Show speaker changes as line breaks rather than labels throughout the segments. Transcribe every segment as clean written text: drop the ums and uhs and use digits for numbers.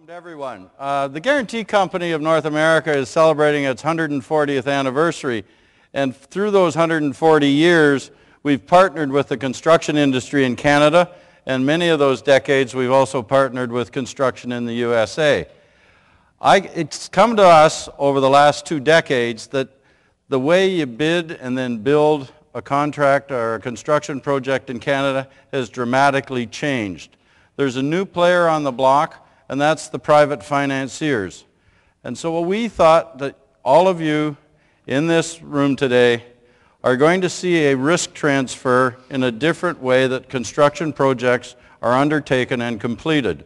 Welcome to everyone. The Guarantee Company of North America is celebrating its 140th anniversary, and through those 140 years we've partnered with the construction industry in Canada, and many of those decades we've also partnered with construction in the USA. It's come to us over the last 2 decades that the way you bid and then build a contract or a construction project in Canada has dramatically changed. There's a new player on the block, and that's the private financiers. And so we thought that all of you in this room today are going to see a risk transfer in a different way that construction projects are undertaken and completed.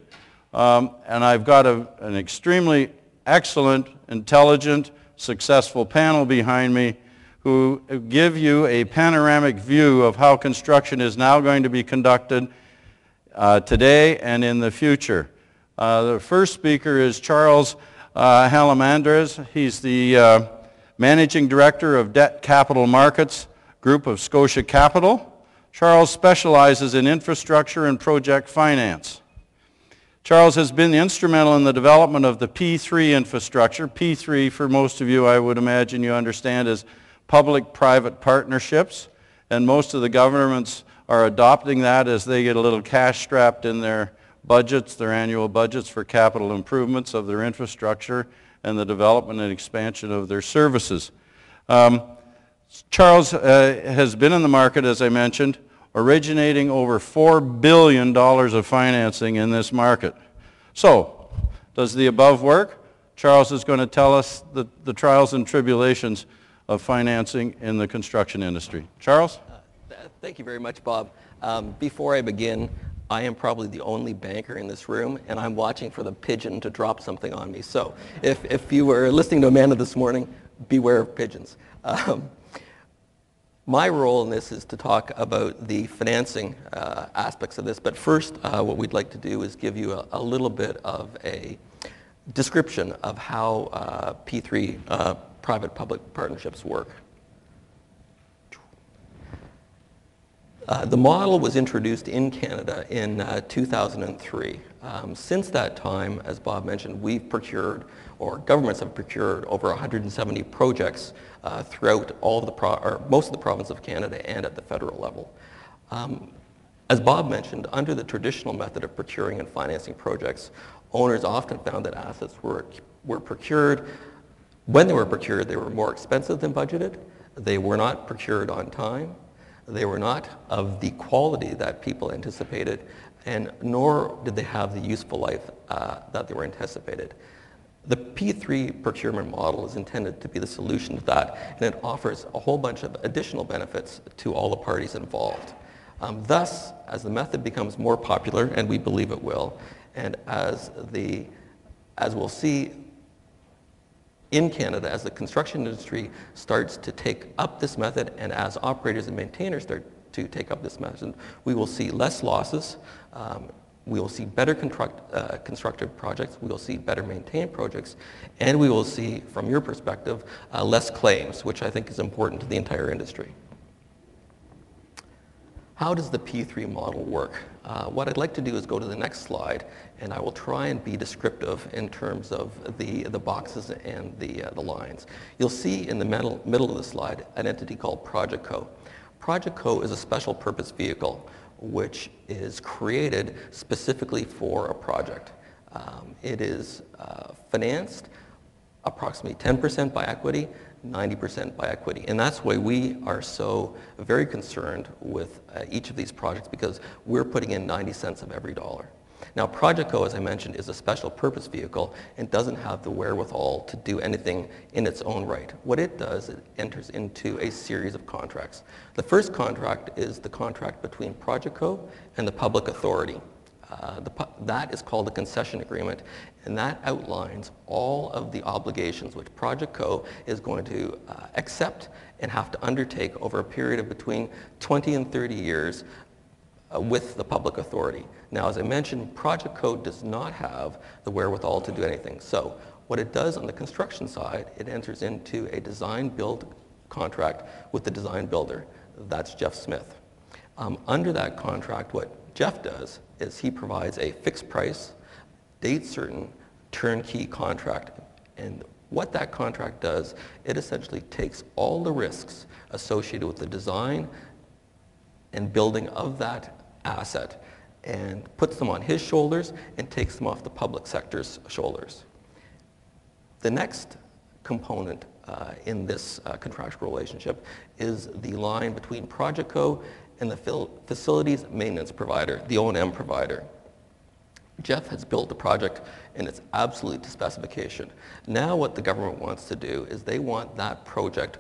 And I've got an extremely excellent, intelligent, successful panel behind me who give you a panoramic view of how construction is now going to be conducted today and in the future. The first speaker is Charles Halamandres. He's the Managing Director of Debt Capital Markets Group of Scotia Capital. Charles specializes in infrastructure and project finance. Charles has been instrumental in the development of the P3 infrastructure. P3, for most of you, I would imagine you understand, is public-private partnerships, and most of the governments are adopting that as they get a little cash strapped in their budgets, their annual budgets for capital improvements of their infrastructure and the development and expansion of their services. Charles has been in the market, as I mentioned, originating over $4 billion of financing in this market. So, does the above work? Charles is going to tell us the trials and tribulations of financing in the construction industry. Charles?
Thank you very much, Bob. Before I begin, I am probably the only banker in this room, and I'm watching for the pigeon to drop something on me. So if you were listening to Amanda this morning, beware of pigeons. My role in this is to talk about the financing aspects of this, but first what we'd like to do is give you a little bit of a description of how P3 private-public partnerships work. The model was introduced in Canada in 2003. Since that time, as Bob mentioned, we've procured, or governments have procured, over 170 projects throughout most of the province of Canada and at the federal level. As Bob mentioned, under the traditional method of procuring and financing projects, owners often found that assets were procured. When they were procured, they were more expensive than budgeted. They were not procured on time. They were not of the quality that people anticipated, and nor did they have the useful life that they were anticipated. The P3 procurement model is intended to be the solution to that, and it offers a whole bunch of additional benefits to all the parties involved. Thus, as the method becomes more popular, and we believe it will, and as we'll see in Canada, as the construction industry starts to take up this method, and as operators and maintainers start to take up this method, we will see less losses, we will see better constructed projects, we will see better maintained projects, and we will see, from your perspective, less claims, which I think is important to the entire industry. How does the P3 model work? What I'd like to do is go to the next slide, and I will try and be descriptive in terms of the boxes and the lines. You'll see in the middle of the slide an entity called Project Co. Project Co is a special purpose vehicle which is created specifically for a project. It is financed approximately 10% by equity, 90% by equity. And that's why we are so very concerned with each of these projects, because we're putting in 90 cents of every dollar. Now, Project Co, as I mentioned, is a special purpose vehicle and doesn't have the wherewithal to do anything in its own right. What it does, it enters into a series of contracts. The first contract is the contract between Project Co and the public authority. That is called a concession agreement, and that outlines all of the obligations which Project Co is going to accept and have to undertake over a period of between 20 and 30 years with the public authority. Now, as I mentioned, Project Co does not have the wherewithal to do anything. So what it does on the construction side, it enters into a design-build contract with the design builder. That's Jeff Smith. Under that contract, what Jeff does is he provides a fixed price, date certain turnkey contract. And what that contract does, it essentially takes all the risks associated with the design and building of that asset and puts them on his shoulders and takes them off the public sector's shoulders. The next component in this contractual relationship is the line between Project Co and the facilities maintenance provider, the O&M provider. Jeff has built the project and it's absolutely to specification. Now what the government wants to do is they want that project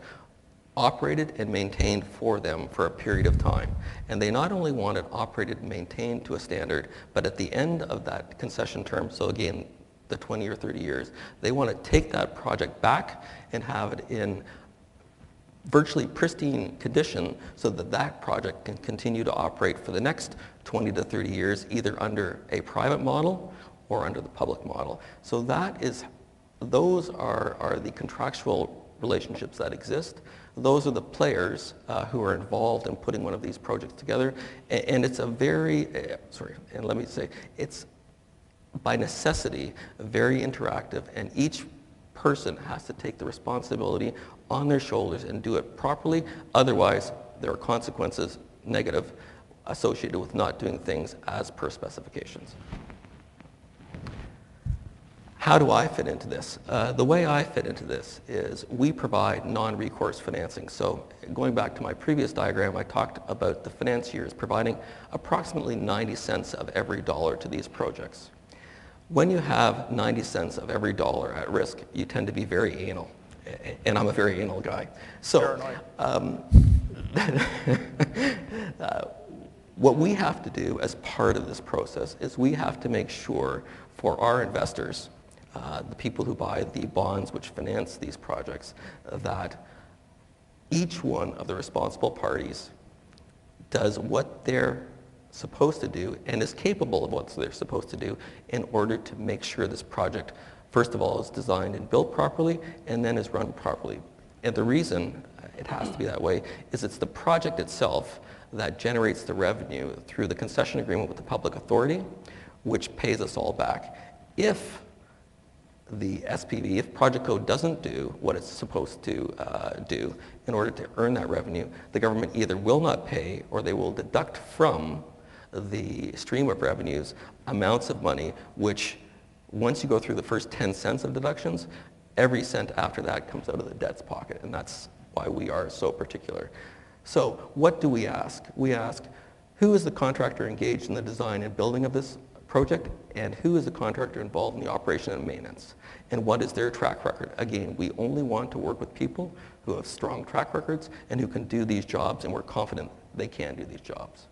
operated and maintained for them for a period of time. And they not only want it operated and maintained to a standard, but at the end of that concession term, so again, the 20 or 30 years, they want to take that project back and have it in virtually pristine condition so that that project can continue to operate for the next 20 to 30 years, either under a private model or under the public model. So those are the contractual relationships that exist. Those are the players who are involved in putting one of these projects together. And it's a very, it's by necessity very interactive, and each person has to take the responsibility on their shoulders and do it properly. Otherwise, there are consequences, negative, associated with not doing things as per specifications. How do I fit into this? The way I fit into this is we provide non-recourse financing. So going back to my previous diagram, I talked about the financiers providing approximately 90 cents of every dollar to these projects. When you have 90 cents of every dollar at risk, you tend to be very anal. And I'm a very anal guy. So what we have to do as part of this process is we have to make sure for our investors, the people who buy the bonds which finance these projects, that each one of the responsible parties does what they're supposed to do and is capable of what they're supposed to do in order to make sure this project, first of all, is designed and built properly and then is run properly. And the reason it has to be that way is it's the project itself that generates the revenue through the concession agreement with the public authority, which pays us all back. If the SPV, if Project Co doesn't do what it's supposed to do in order to earn that revenue, the government either will not pay or they will deduct from the stream of revenues amounts of money which, once you go through the first 10 cents of deductions, every cent after that comes out of the debt's pocket, and that's why we are so particular. So what do we ask? We ask, who is the contractor engaged in the design and building of this project, and who is the contractor involved in the operation and maintenance, and what is their track record? Again, we only want to work with people who have strong track records and who can do these jobs, and we're confident they can do these jobs.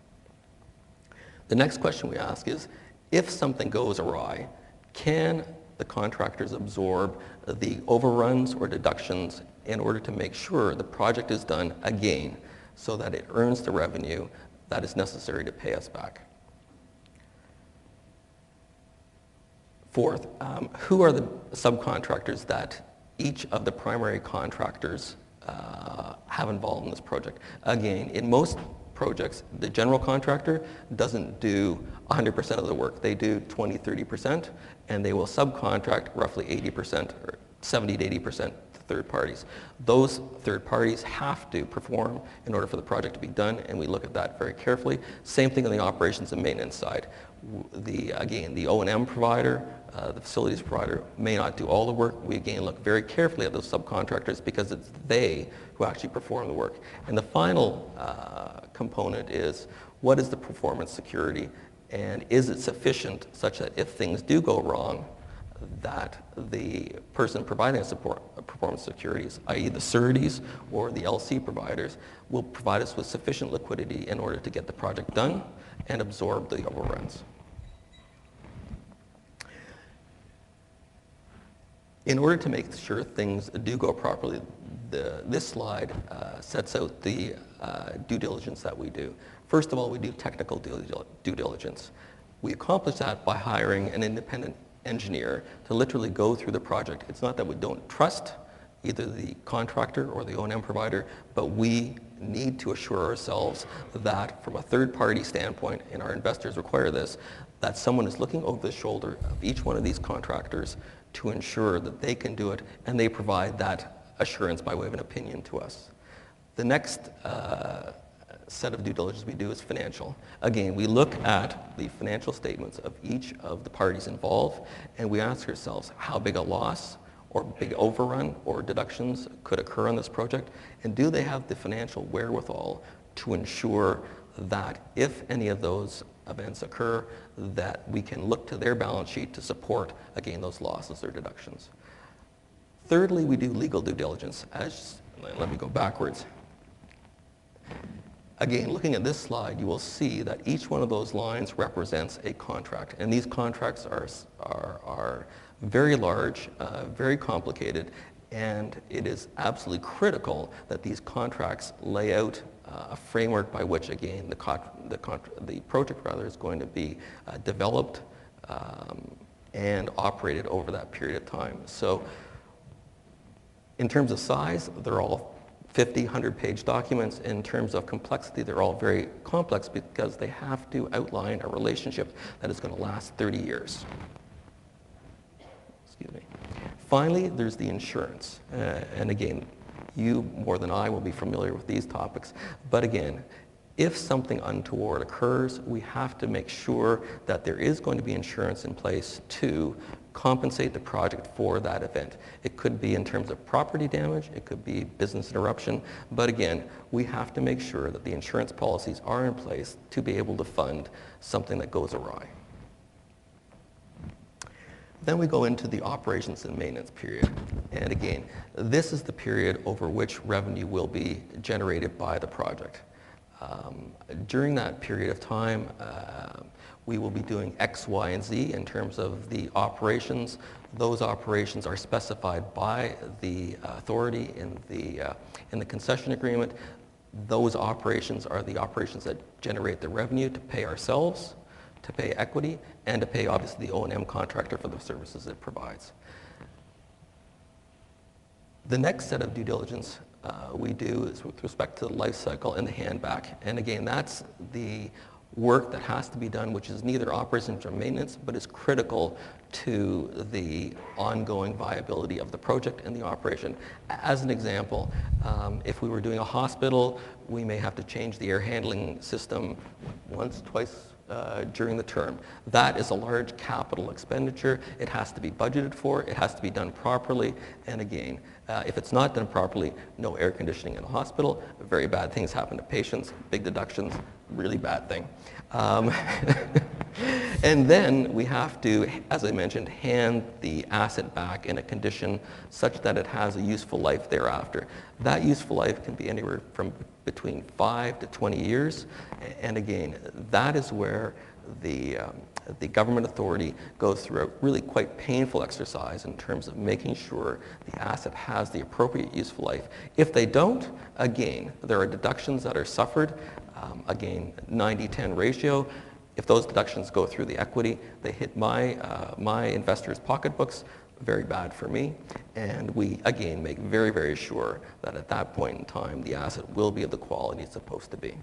The next question we ask is, if something goes awry, can the contractors absorb the overruns or deductions in order to make sure the project is done again so that it earns the revenue that is necessary to pay us back? Fourth, who are the subcontractors that each of the primary contractors have involved in this project? Again, in most projects, the general contractor doesn't do 100% of the work. They do 20, 30%, and they will subcontract roughly 80% or 70 to 80% to third parties. Those third parties have to perform in order for the project to be done, and we look at that very carefully. Same thing on the operations and maintenance side. Again, the O&M provider, the facilities provider may not do all the work. We again look very carefully at those subcontractors because it's they who actually perform the work. And the final component is, what is the performance security, and is it sufficient such that if things do go wrong, that the person providing performance securities, i.e. the sureties or the LC providers, will provide us with sufficient liquidity in order to get the project done and absorb the overruns. In order to make sure things do go properly, this slide sets out the due diligence that we do. First of all, we do technical due diligence. We accomplish that by hiring an independent engineer to literally go through the project. It's not that we don't trust either the contractor or the O&M provider, but we need to assure ourselves that from a third-party standpoint, and our investors require this, that someone is looking over the shoulder of each one of these contractors to ensure that they can do it, and they provide that assurance by way of an opinion to us. The next set of due diligence we do is financial. Again, we look at the financial statements of each of the parties involved, and we ask ourselves how big a loss or big overrun or deductions could occur on this project, and do they have the financial wherewithal to ensure that if any of those events occur, that we can look to their balance sheet to support, again, those losses or deductions. Thirdly, we do legal due diligence. Let me go backwards. Again, looking at this slide, you will see that each one of those lines represents a contract, and these contracts are very large, very complicated, and it is absolutely critical that these contracts lay out a framework by which, again, the project is going to be developed and operated over that period of time. So in terms of size, they're all 50, 100-page documents. In terms of complexity, they're all very complex because they have to outline a relationship that is going to last 30 years. Excuse me. Finally, there's the insurance. And again, you more than I will be familiar with these topics. But again, if something untoward occurs, we have to make sure that there is going to be insurance in place to compensate the project for that event. It could be in terms of property damage, it could be business interruption, but again, we have to make sure that the insurance policies are in place to be able to fund something that goes awry. Then we go into the operations and maintenance period. And again, this is the period over which revenue will be generated by the project. During that period of time, we will be doing X, Y, and Z in terms of the operations. Those operations are specified by the authority in the concession agreement. Those operations are the operations that generate the revenue to pay ourselves, to pay equity, and to pay, obviously, the O&M contractor for the services it provides. The next set of due diligence we do is with respect to the life cycle and the handback. And again, that's the work that has to be done, which is neither operations or maintenance, but is critical to the ongoing viability of the project and the operation. As an example, if we were doing a hospital, we may have to change the air handling system once, twice during the term. That is a large capital expenditure. It has to be budgeted for. It has to be done properly. And again, if it's not done properly, no air conditioning in a hospital. Very bad things happen to patients. Big deductions, really bad thing. And then we have to, as I mentioned, hand the asset back in a condition such that it has a useful life thereafter. That useful life can be anywhere from between 5 to 20 years. And again, that is where the government authority goes through a really quite painful exercise in terms of making sure the asset has the appropriate useful life. If they don't, again, there are deductions that are suffered. Again, 90-10 ratio. If those deductions go through the equity, they hit my investors' pocketbooks. Very bad for me. And we, again, make very, very sure that at that point in time, the asset will be of the quality it's supposed to be.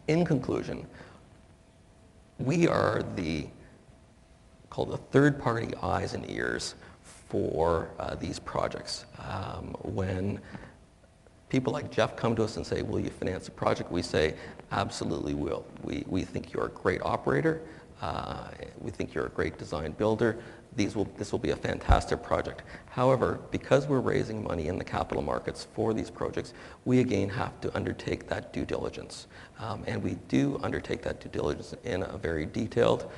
In conclusion, we are called the third-party eyes and ears for these projects. When people like Jeff come to us and say, will you finance the project? We say, absolutely will. We think you're a great operator. We think you're a great design builder. This will be a fantastic project. However, because we're raising money in the capital markets for these projects, we again have to undertake that due diligence. And we do undertake that due diligence in a very detailed,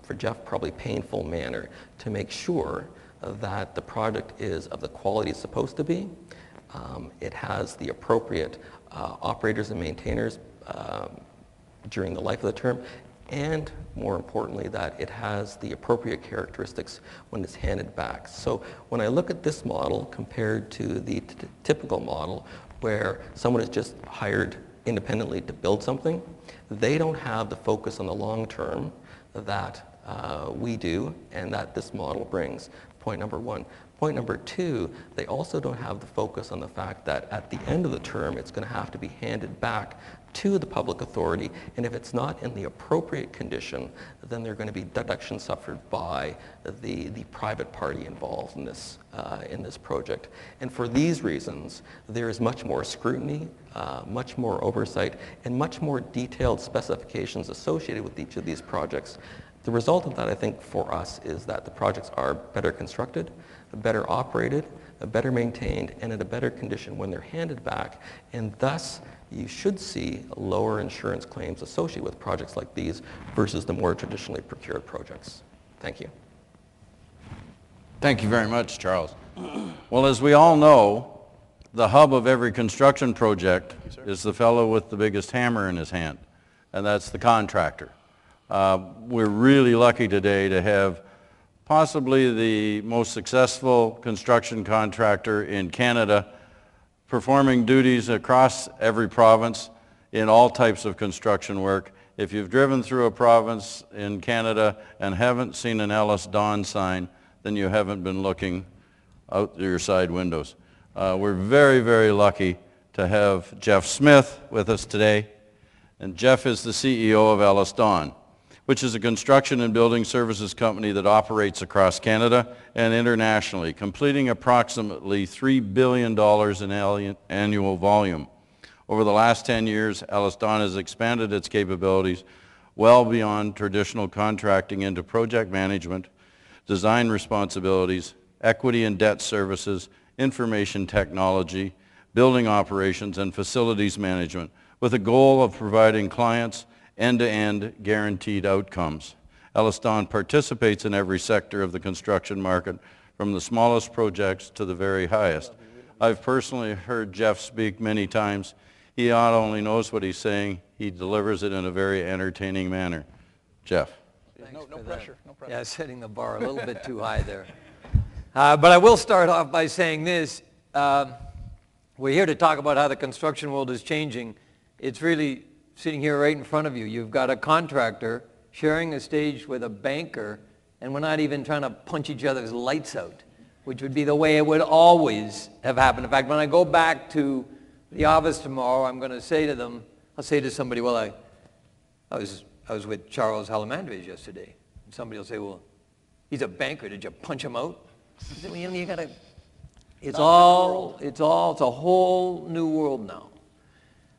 for Jeff, probably painful manner to make sure that the project is of the quality it's supposed to be. It has the appropriate operators and maintainers during the life of the term, and more importantly, that it has the appropriate characteristics when it's handed back. So when I look at this model compared to the typical model where someone is just hired independently to build something, they don't have the focus on the long term that we do and that this model brings. Point number one. Point number two, they also don't have the focus on the fact that at the end of the term, it's going to have to be handed back to the public authority, and if it's not in the appropriate condition, then there are going to be deductions suffered by the private party involved in this project. And for these reasons, there is much more scrutiny, much more oversight, and much more detailed specifications associated with each of these projects. The result of that, I think, for us is that the projects are better constructed, better operated, better maintained, and in a better condition when they're handed back, and thus you should see lower insurance claims associated with projects like these versus the more traditionally procured projects. Thank you.
Thank you very much, Charles. Well, as we all know, the hub of every construction project is the fellow with the biggest hammer in his hand, and that's the contractor. We're really lucky today to have possibly the most successful construction contractor in Canada, performing duties across every province in all types of construction work. If you've driven through a province in Canada and haven't seen an Ellis Dawn sign, then you haven't been looking out your side windows. We're very, very lucky to have Jeff Smith with us today. And Jeff is the CEO of Ellis Dawn, which is a construction and building services company that operates across Canada and internationally, completing approximately $3 billion in annual volume. Over the last 10 years, Ellis Dawn has expanded its capabilities well beyond traditional contracting into project management, design responsibilities, equity and debt services, information technology, building operations, and facilities management, with a goal of providing clients end-to-end guaranteed outcomes. Ellis Dawn participates in every sector of the construction market, from the smallest projects to the very highest. I've personally heard Jeff speak many times. He not only knows what he's saying, he delivers it in a very entertaining manner. Jeff.
No pressure. Yeah, setting the bar a little bit too high there. But I will start off by saying this. We're here to talk about how the construction world is changing. It's really sitting here right in front of you. You've got a contractor sharing a stage with a banker, and we're not even trying to punch each other's lights out, which would be the way it would always have happened. In fact, when I go back to the office tomorrow, I'm going to say to them, I'll say to somebody, well, I was with Charles Halamandres yesterday. And somebody will say, well, he's a banker. Did you punch him out? I said, well, you got to, it's a whole new world now.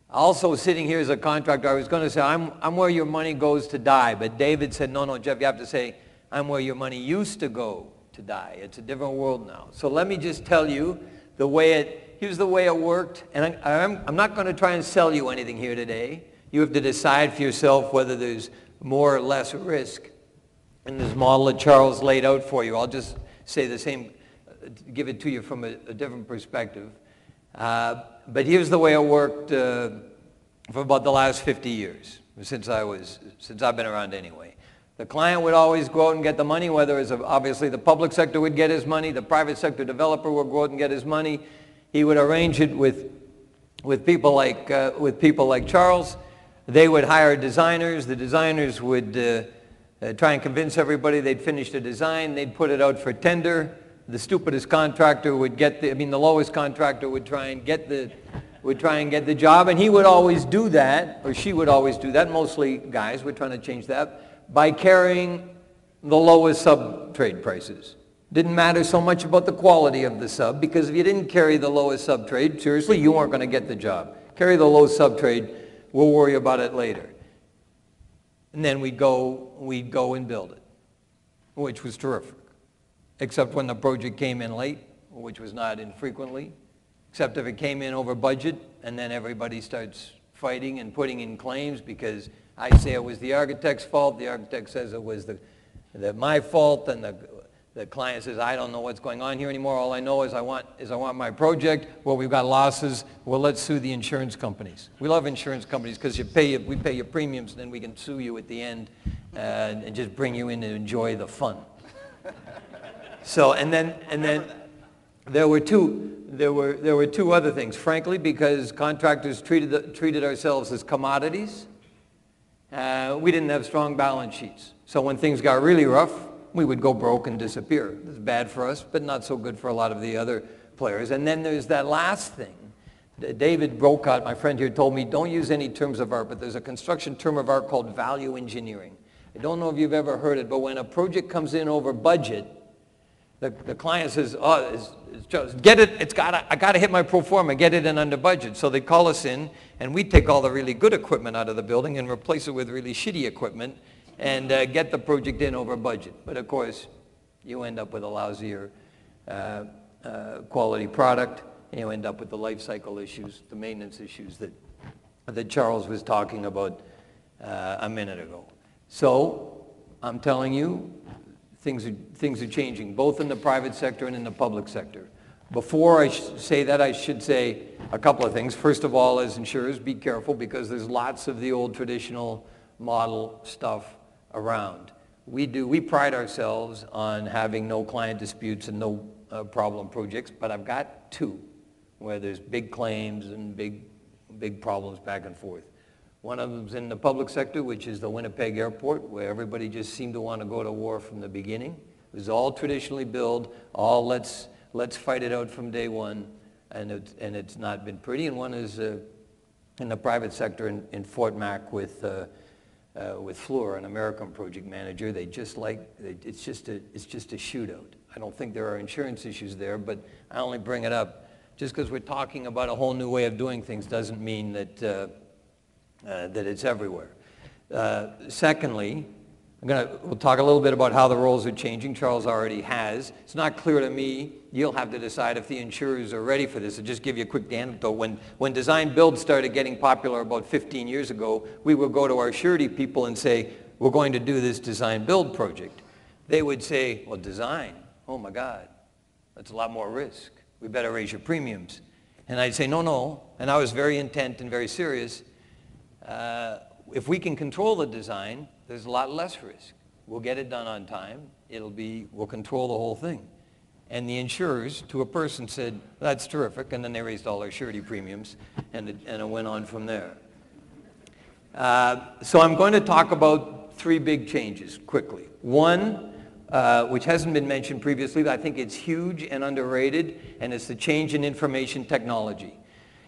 Also sitting here as a contractor, I was going to say, I'm where your money goes to die. But David said, no, Jeff, you have to say, I'm where your money used to go to die. It's a different world now. So let me just tell you here's the way it worked. And I'm not going to try and sell you anything here today. You have to decide for yourself whether there's more or less risk in this model that Charles laid out for you. I'll just say the same, give it to you from a different perspective. But here's the way it worked for about the last 50 years, since I've been around anyway. The client would always go out and get the money, whether it's obviously the public sector would get his money, the private sector developer would go out and get his money. He would arrange it with people like Charles. They would hire designers. The designers would try and convince everybody they'd finished the design. They'd put it out for tender. The stupidest contractor would the lowest contractor would try and get the job, and he would always do that, or she would always do that, mostly guys. We're trying to change that, by carrying the lowest sub-trade prices. Didn't matter so much about the quality of the sub, because if you didn't carry the lowest sub-trade, seriously, you weren't going to get the job. Carry the low sub-trade, we'll worry about it later. And then we'd go and build it, which was terrific. Except when the project came in late, which was not infrequently, except if it came in over budget, and then everybody starts fighting and putting in claims because I say it was the architect's fault, the architect says it was my fault, and the client says, I don't know what's going on here anymore, all I know is I want my project. Well, we've got losses, well, let's sue the insurance companies. We love insurance companies because we pay your premiums, and then we can sue you at the end and just bring you in to enjoy the fun. So, and then there were two other things. Frankly, because contractors treated ourselves as commodities, we didn't have strong balance sheets. So when things got really rough, we would go broke and disappear. It was bad for us, but not so good for a lot of the other players. And then there's that last thing David Brocott, my friend here, told me, don't use any terms of art, but there's a construction term of art called value engineering. I don't know if you've ever heard it, but when a project comes in over budget, the client says, oh, get it, I got to hit my pro forma, get it in under budget. So they call us in, and we take all the really good equipment out of the building and replace it with really shitty equipment and get the project in over budget. But of course, you end up with a lousier quality product, and you end up with the life cycle issues, the maintenance issues that Charles was talking about a minute ago. So I'm telling you, things are changing, both in the private sector and in the public sector. Before I say that, I should say a couple of things. First of all, as insurers, be careful because there's lots of the old traditional model stuff around. We pride ourselves on having no client disputes and no problem projects, but I've got two where there's big claims and big problems back and forth. One of them's in the public sector, which is the Winnipeg Airport, where everybody just seemed to want to go to war from the beginning. It was all traditionally billed, all let's fight it out from day one, and it's not been pretty. And one is in the private sector in Fort Mac with Fleur, an American project manager. It's just a shootout. I don't think there are insurance issues there, but I only bring it up just because we're talking about a whole new way of doing things doesn't mean that it's everywhere. Secondly, we'll talk a little bit about how the roles are changing. Charles already has. It's not clear to me. You'll have to decide if the insurers are ready for this. I'll just give you a quick anecdote. When design build started getting popular about 15 years ago, we would go to our surety people and say, we're going to do this design build project. They would say, well, design, oh my God, that's a lot more risk. We better raise your premiums. And I'd say, no. And I was very intent and very serious. If we can control the design, there's a lot less risk. We'll get it done on time. We'll control the whole thing. And the insurers, to a person, said, that's terrific. And then they raised all their surety premiums, and it went on from there. So I'm going to talk about three big changes quickly. One, which hasn't been mentioned previously, but I think it's huge and underrated, and it's the change in information technology.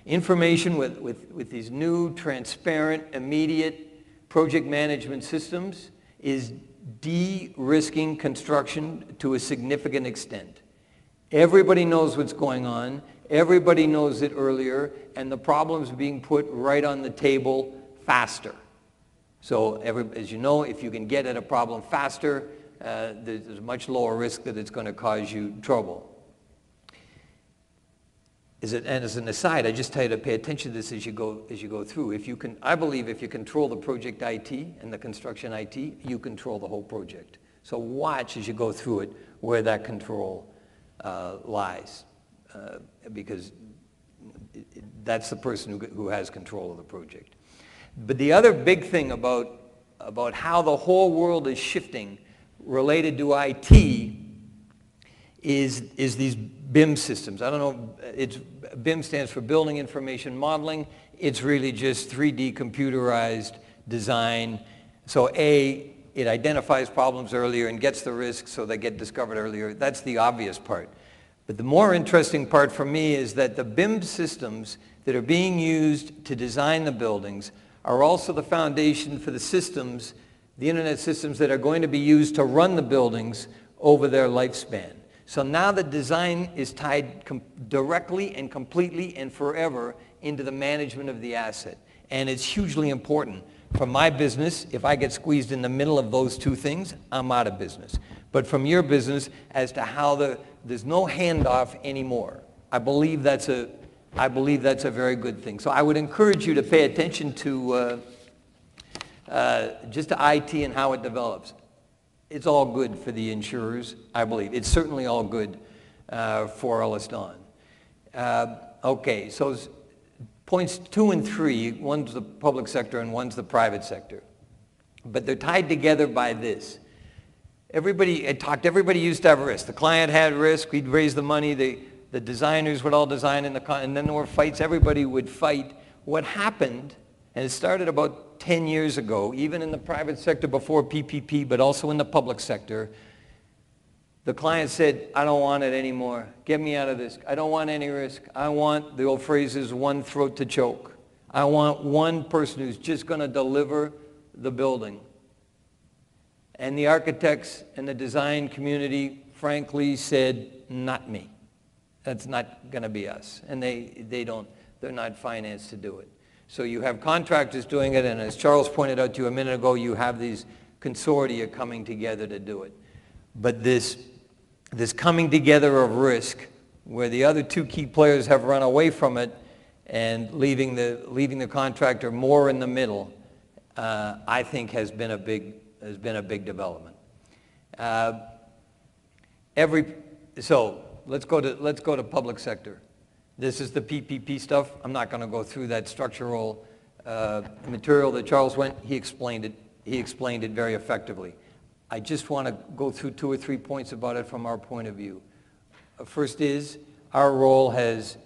Information with these new, transparent, immediate project management systems is de-risking construction to a significant extent. Everybody knows what's going on. Everybody knows it earlier, and the problem's being put right on the table faster. So as you know, if you can get at a problem faster, there's a much lower risk that it's going to cause you trouble. And as an aside, I just tell you to pay attention to this as you go through. I believe if you control the project IT and the construction IT, you control the whole project. So watch as you go through it where that control lies, because that's the person who has control of the project. But the other big thing about how the whole world is shifting related to IT is these BIM systems. I don't know, BIM stands for Building Information Modeling. It's really just 3D computerized design. So it identifies problems earlier and gets the risks so they get discovered earlier. That's the obvious part. But the more interesting part for me is that the BIM systems that are being used to design the buildings are also the foundation for the systems, the internet systems that are going to be used to run the buildings over their lifespan. So now the design is tied directly and completely and forever into the management of the asset. And it's hugely important. From my business, if I get squeezed in the middle of those two things, I'm out of business. But from your business, as to how there's no handoff anymore. I believe that's a very good thing. So I would encourage you to pay attention to just to IT and how it develops. It's all good for the insurers, I believe. It's certainly all good for Elliston. Okay, so points 2 and 3, one's the public sector and one's the private sector. But they're tied together by this. Everybody used to have risk. The client had risk, we'd raise the money, the designers would all design and then there were fights, everybody would fight. What happened, and it started about 10 years ago, even in the private sector before PPP, but also in the public sector, The client said, I don't want it anymore. Get me out of this. I don't want any risk. I want, the old phrase is, one throat to choke. I want one person who's just going to deliver the building. And the architects and the design community, frankly, said, not me. That's not going to be us. And they're not financed to do it. So you have contractors doing it, and as Charles pointed out to you a minute ago, you have these consortia coming together to do it. But this coming together of risk, where the other two key players have run away from it and leaving the contractor more in the middle, I think has been a big development. So let's go to public sector. This is the PPP stuff. I'm not going to go through that structural material that Charles went. He explained it very effectively. I just want to go through 2 or 3 points about it from our point of view. First is, our role has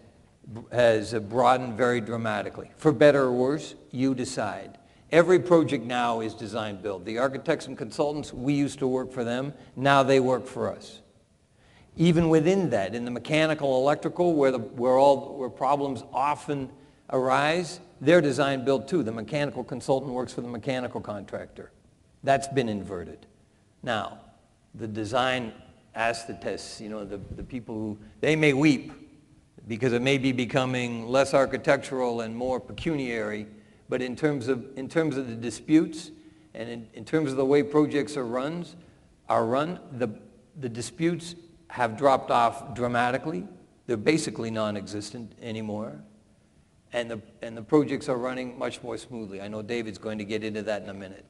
broadened very dramatically. For better or worse, you decide. Every project now is design build. The architects and consultants, we used to work for them. Now they work for us. Even within that, in the mechanical, electrical, where problems often arise, they're design build too. The mechanical consultant works for the mechanical contractor. That's been inverted. Now, the design aesthetists, the people who, they may weep because it may be becoming less architectural and more pecuniary, but in terms of the disputes and in terms of the way projects are run, the disputes have dropped off dramatically. They're basically non-existent anymore. And the projects are running much more smoothly. I know David's going to get into that in a minute.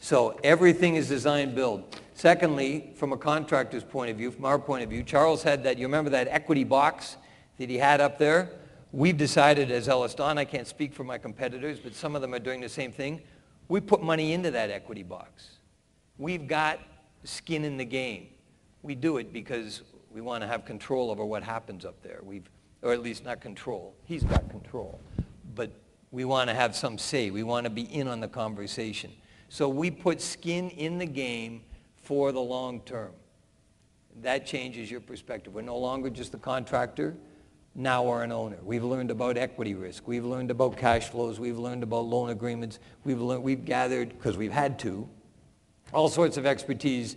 So everything is design build. Secondly, from a contractor's point of view, from our point of view, Charles had that, you remember that equity box that he had up there? We've decided as Elliston, I can't speak for my competitors, but some of them are doing the same thing. We put money into that equity box. We've got skin in the game. We do it because we want to have control over what happens up there. Or at least not control. He's got control. But we want to have some say. We want to be in on the conversation. So we put skin in the game for the long term. That changes your perspective. We're no longer just the contractor. Now we're an owner. We've learned about equity risk. We've learned about cash flows. We've learned about loan agreements. We've gathered, because we've had to, all sorts of expertise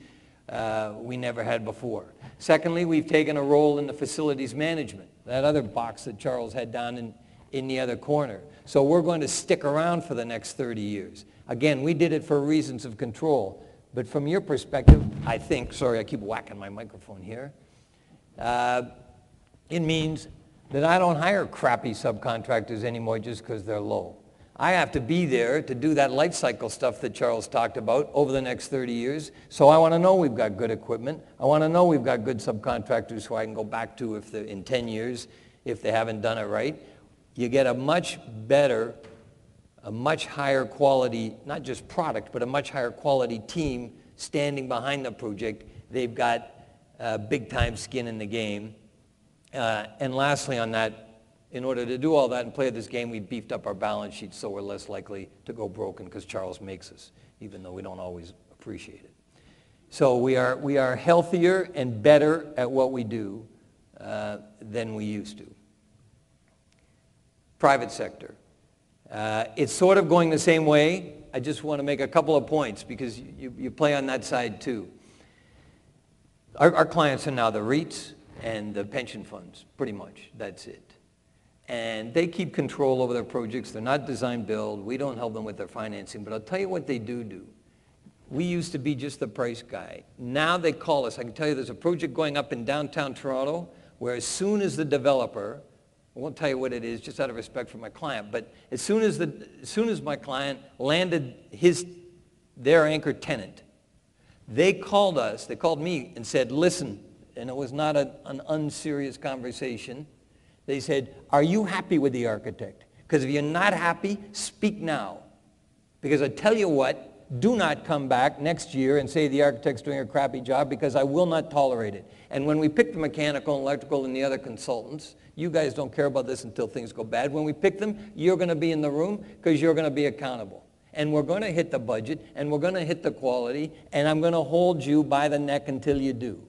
we never had before. Secondly, we've taken a role in the facilities management, that other box that Charles had down in the other corner. So we're going to stick around for the next 30 years. Again, we did it for reasons of control. But from your perspective, I think, sorry, I keep whacking my microphone here, it means that I don't hire crappy subcontractors anymore just because they're low. I have to be there to do that life cycle stuff that Charles talked about over the next 30 years. So I want to know we've got good equipment. I want to know we've got good subcontractors who I can go back to in 10 years if they haven't done it right. You get a much better, a much higher quality, not just product, but a much higher quality team standing behind the project. They've got big time skin in the game. And lastly on that, in order to do all that and play this game, we beefed up our balance sheet so we're less likely to go broken because Charles makes us, even though we don't always appreciate it. So we are healthier and better at what we do than we used to. Private sector. It's sort of going the same way. I just want to make a couple of points because you play on that side too. Our clients are now the REITs and the pension funds, pretty much. That's it. And they keep control over their projects. They're not design build. We don't help them with their financing. But I'll tell you what they do. We used to be just the price guy. Now they call us. I can tell you there's a project going up in downtown Toronto where as soon as the developer, I won't tell you what it is just out of respect for my client, but as soon as my client landed their anchor tenant, they called us, they called me and said, listen, and it was not an unserious conversation. They said, are you happy with the architect? Because if you're not happy, speak now. Because I tell you what, do not come back next year and say the architect's doing a crappy job because I will not tolerate it. And when we pick the mechanical and electrical and the other consultants, you guys don't care about this until things go bad. When we pick them, you're going to be in the room because you're going to be accountable. And we're going to hit the budget and we're going to hit the quality and I'm going to hold you by the neck until you do.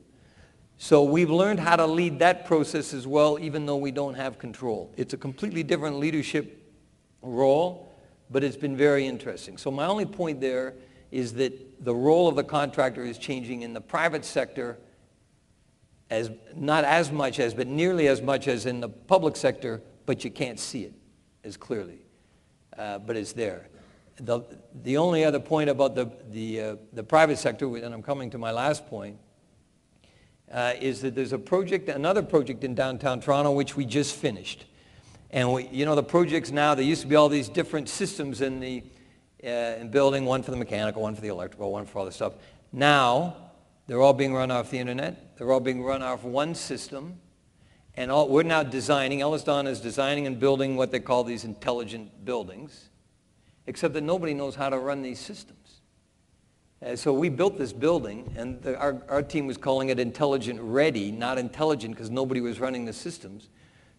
So we've learned how to lead that process as well, even though we don't have control. It's a completely different leadership role, but it's been very interesting. So my only point there is that the role of the contractor is changing in the private sector, as not as much as, but nearly as much as in the public sector, but you can't see it as clearly, but it's there. The only other point about the private sector, and I'm coming to my last point, is that there's another project in downtown Toronto which we just finished. And the projects now, there used to be all these different systems in the building, one for the mechanical, one for the electrical, one for all this stuff. Now, they're all being run off the internet. They're all being run off one system. And we're now designing, Ellis Don is designing and building what they call these intelligent buildings, except that nobody knows how to run these systems. So we built this building, and our team was calling it intelligent ready, not intelligent, because nobody was running the systems.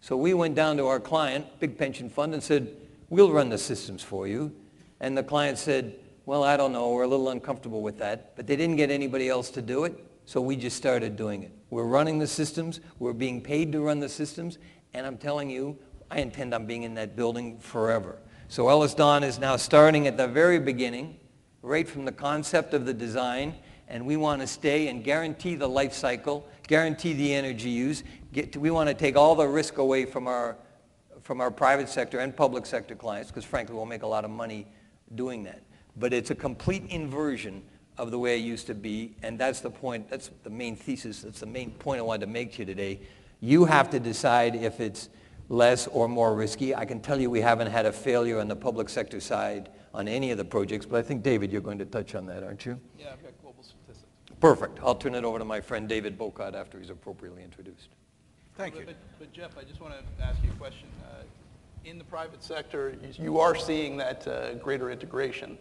So we went down to our client, big pension fund, and said, we'll run the systems for you. And the client said, well, I don't know, we're a little uncomfortable with that. But they didn't get anybody else to do it, so we just started doing it. We're running the systems, we're being paid to run the systems, and I'm telling you, I intend on being in that building forever. So Ellis Don is now starting at the very beginning, right from the concept of the design, and we want to stay and guarantee the life cycle, guarantee the energy use. We want to take all the risk away from our private sector and public sector clients, because frankly we'll make a lot of money doing that. But it's a complete inversion of the way it used to be, and that's the point, that's the main thesis, that's the main point I wanted to make to you today. You have to decide if it's less or more risky. I can tell you we haven't had a failure on the public sector side on any of the projects, but I think, David, you're going to touch on that, aren't you?
Yeah, I've got global statistics.
Perfect. I'll turn it over to my friend David Bocott after he's appropriately introduced.
Thank you.
But Jeff, I just want to ask you a question. In the private sector, you are seeing that greater integration.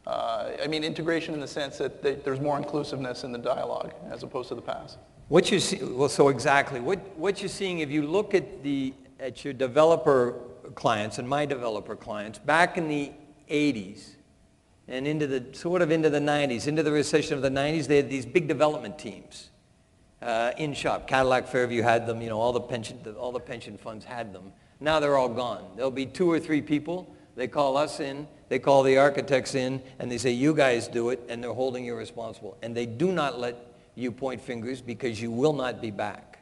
I mean, integration in the sense that there's more inclusiveness in the dialogue as opposed to the past.
What you see, well, so exactly. What you're seeing, if you look at your developer clients and my developer clients, back in the 80s and into the 90s, into the recession of the 90s, they had these big development teams in shop. Cadillac Fairview had them, all the pension funds had them. Now they're all gone. There'll be 2 or 3 people. They call us in, they call the architects in, and they say, you guys do it, and they're holding you responsible. And they do not let you point fingers because you will not be back.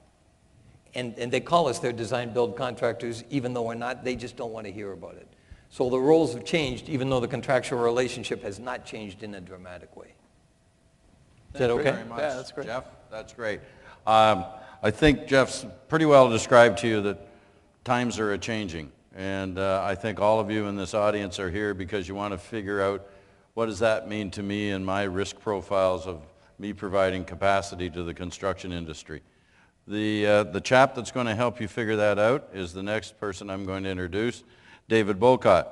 And they call us their design build contractors, even though we're not, they just don't want to hear about it. So the roles have changed, even though the contractual relationship has not changed in a dramatic way. Is that okay?
Thank you very much,
Yeah, that's great.
Jeff. That's great. I think Jeff's pretty well described to you that times are a-changing. And I think all of you in this audience are here because you want to figure out what does that mean to me and my risk profiles of me providing capacity to the construction industry. The chap that's going to help you figure that out is the next person I'm going to introduce, David Bocott.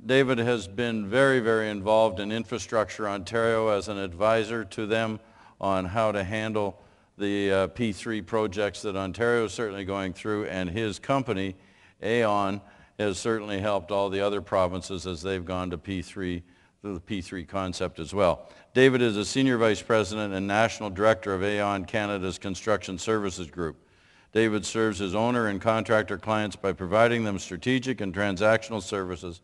David has been very, very involved in Infrastructure Ontario as an advisor to them on how to handle the P3 projects that Ontario is certainly going through, and his company, Aon, has certainly helped all the other provinces as they've gone to P3, through the P3 concept as well. David is a Senior Vice President and National Director of Aon Canada's Construction Services Group. David serves his owner and contractor clients by providing them strategic and transactional services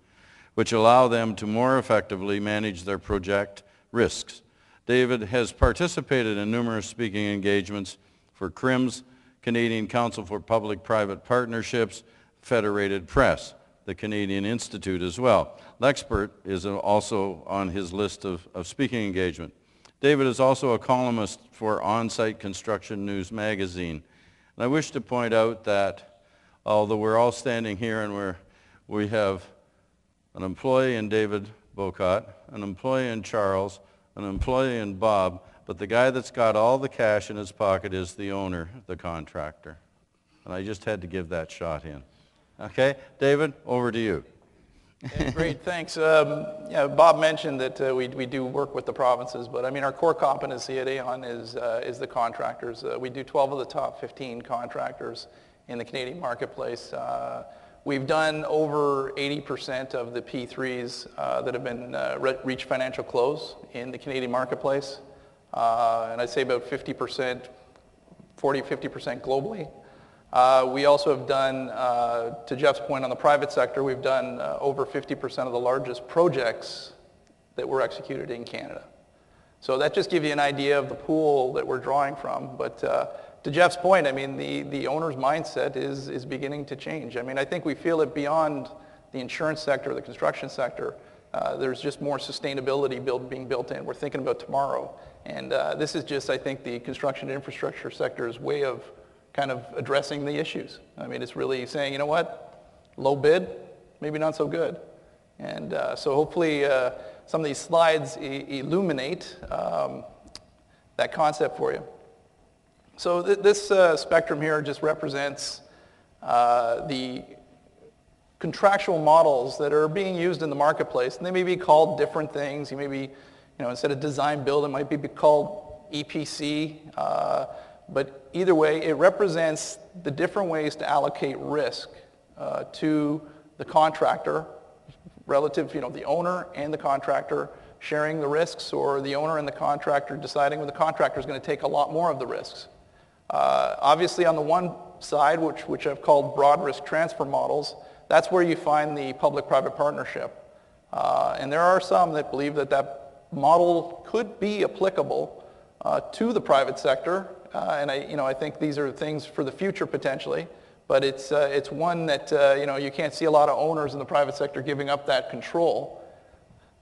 which allow them to more effectively manage their project risks. David has participated in numerous speaking engagements for CRIMS, Canadian Council for Public-Private Partnerships, Federated Press, the Canadian Institute as well. Lexpert is also on his list of speaking engagement. David is also a columnist for On-Site Construction News magazine. And I wish to point out that although we're all standing here and we have an employee in David Bocott, an employee in Charles, an employee in Bob, but the guy that's got all the cash in his pocket is the owner, the contractor. And I just had to give that shot in. Okay, David, over to you.
Yeah, great, thanks. Yeah, Bob mentioned that we do work with the provinces, but I mean our core competency at Aon is the contractors. We do 12 of the top 15 contractors in the Canadian marketplace. We've done over 80% of the P3s that have been reached financial close in the Canadian marketplace, and I'd say about 50%, 40-50% globally. We also have done, to Jeff's point on the private sector, we've done over 50% of the largest projects that were executed in Canada. So that just gives you an idea of the pool that we're drawing from. But to Jeff's point, I mean, the owner's mindset is beginning to change. I mean, I think we feel it beyond the insurance sector, the construction sector. There's just more sustainability being built in. We're thinking about tomorrow. And this is just, I think, the construction and infrastructure sector's way of kind of addressing the issues. I mean, it's really saying, you know what, low bid, maybe not so good. And so hopefully some of these slides illuminate that concept for you. So this spectrum here just represents the contractual models that are being used in the marketplace. And they may be called different things. You may be, instead of design build, it might be called EPC. But either way, it represents the different ways to allocate risk to the contractor relative, the owner and the contractor sharing the risks, or the owner and the contractor deciding when the contractor is going to take a lot more of the risks. Obviously, on the one side, which I've called broad risk transfer models, that's where you find the public-private partnership. And there are some that believe that model could be applicable to the private sector. And I think these are things for the future potentially. But it's one that you can't see a lot of owners in the private sector giving up that control.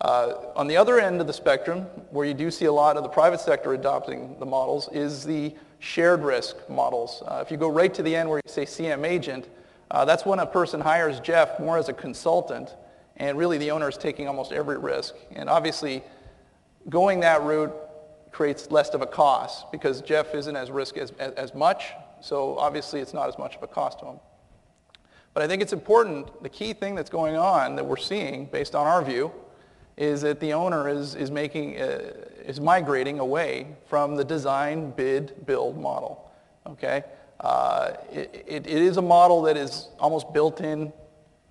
On the other end of the spectrum, where you do see a lot of the private sector adopting the models, is the shared risk models. If you go right to the end where you say CM agent, that's when a person hires Jeff more as a consultant, and really the owner is taking almost every risk. And obviously, going that route creates less of a cost because Jeff isn't as risk as much, so obviously it's not as much of a cost to him. But I think it's important, the key thing that's going on that we're seeing based on our view is that the owner is migrating away from the design, bid, build model. Okay? It is a model that is almost built in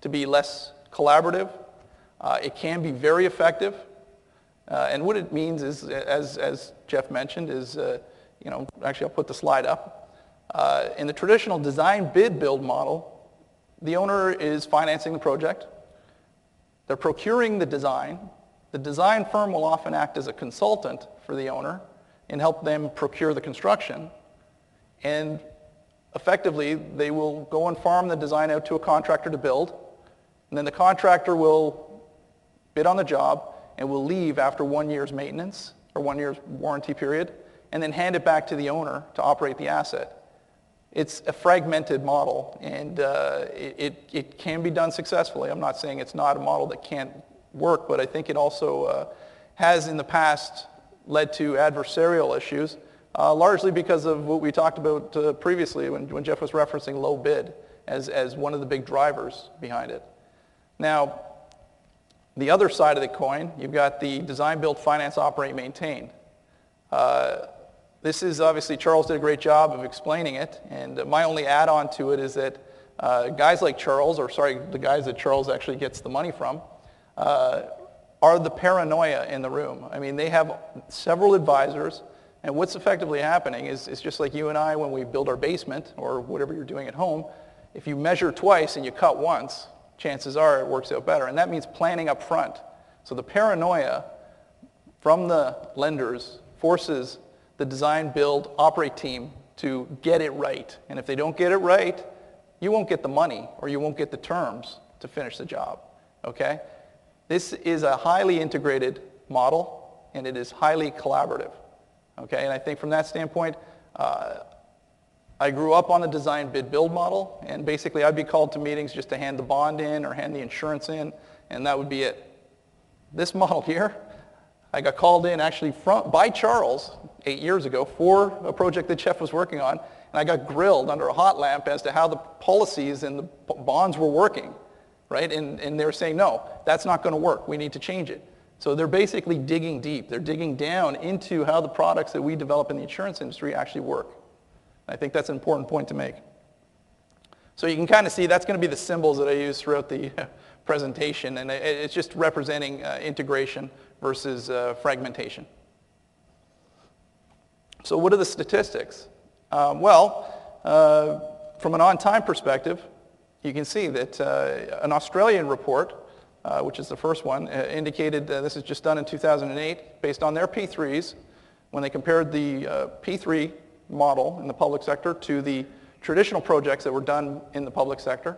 to be less collaborative. It can be very effective. And what it means is, as Jeff mentioned, is, actually I'll put the slide up. In the traditional design, bid, build model, the owner is financing the project. They're procuring the design. The design firm will often act as a consultant for the owner and help them procure the construction. And effectively, they will go and farm the design out to a contractor to build. And then the contractor will bid on the job and will leave after 1 year's maintenance or 1 year's warranty period, and then hand it back to the owner to operate the asset. It's a fragmented model, and it can be done successfully. I'm not saying it's not a model that can't work, but I think it also has in the past led to adversarial issues, largely because of what we talked about previously when Jeff was referencing low bid as one of the big drivers behind it. Now, the other side of the coin, you've got the design, build, finance, operate, maintain. This is obviously, Charles did a great job of explaining it, and my only add-on to it is that guys like Charles, the guys that Charles actually gets the money from, are the paranoia in the room. I mean, they have several advisors, and what's effectively happening is just like you and I when we build our basement or whatever you're doing at home. If you measure twice and you cut once, chances are it works out better, and that means planning up front. So the paranoia from the lenders forces the design, build, operate team to get it right. And if they don't get it right, you won't get the money or you won't get the terms to finish the job. Okay? This is a highly integrated model, and it is highly collaborative. Okay? And I think from that standpoint, I grew up on the design, bid, build model, and basically I'd be called to meetings just to hand the bond in or hand the insurance in, and that would be it. This model here, I got called in actually by Charles 8 years ago for a project that Jeff was working on, and I got grilled under a hot lamp as to how the policies and the bonds were working, right? And they were saying, no, that's not going to work. We need to change it. So they're basically digging deep. They're digging down into how the products that we develop in the insurance industry actually work. I think that's an important point to make. So you can kind of see that's going to be the symbols that I use throughout the presentation, and it's just representing integration versus fragmentation. So what are the statistics? From an on-time perspective, you can see that an Australian report, which is the first one, indicated, this is just done in 2008, based on their P3s, when they compared the P3 model in the public sector to the traditional projects that were done in the public sector.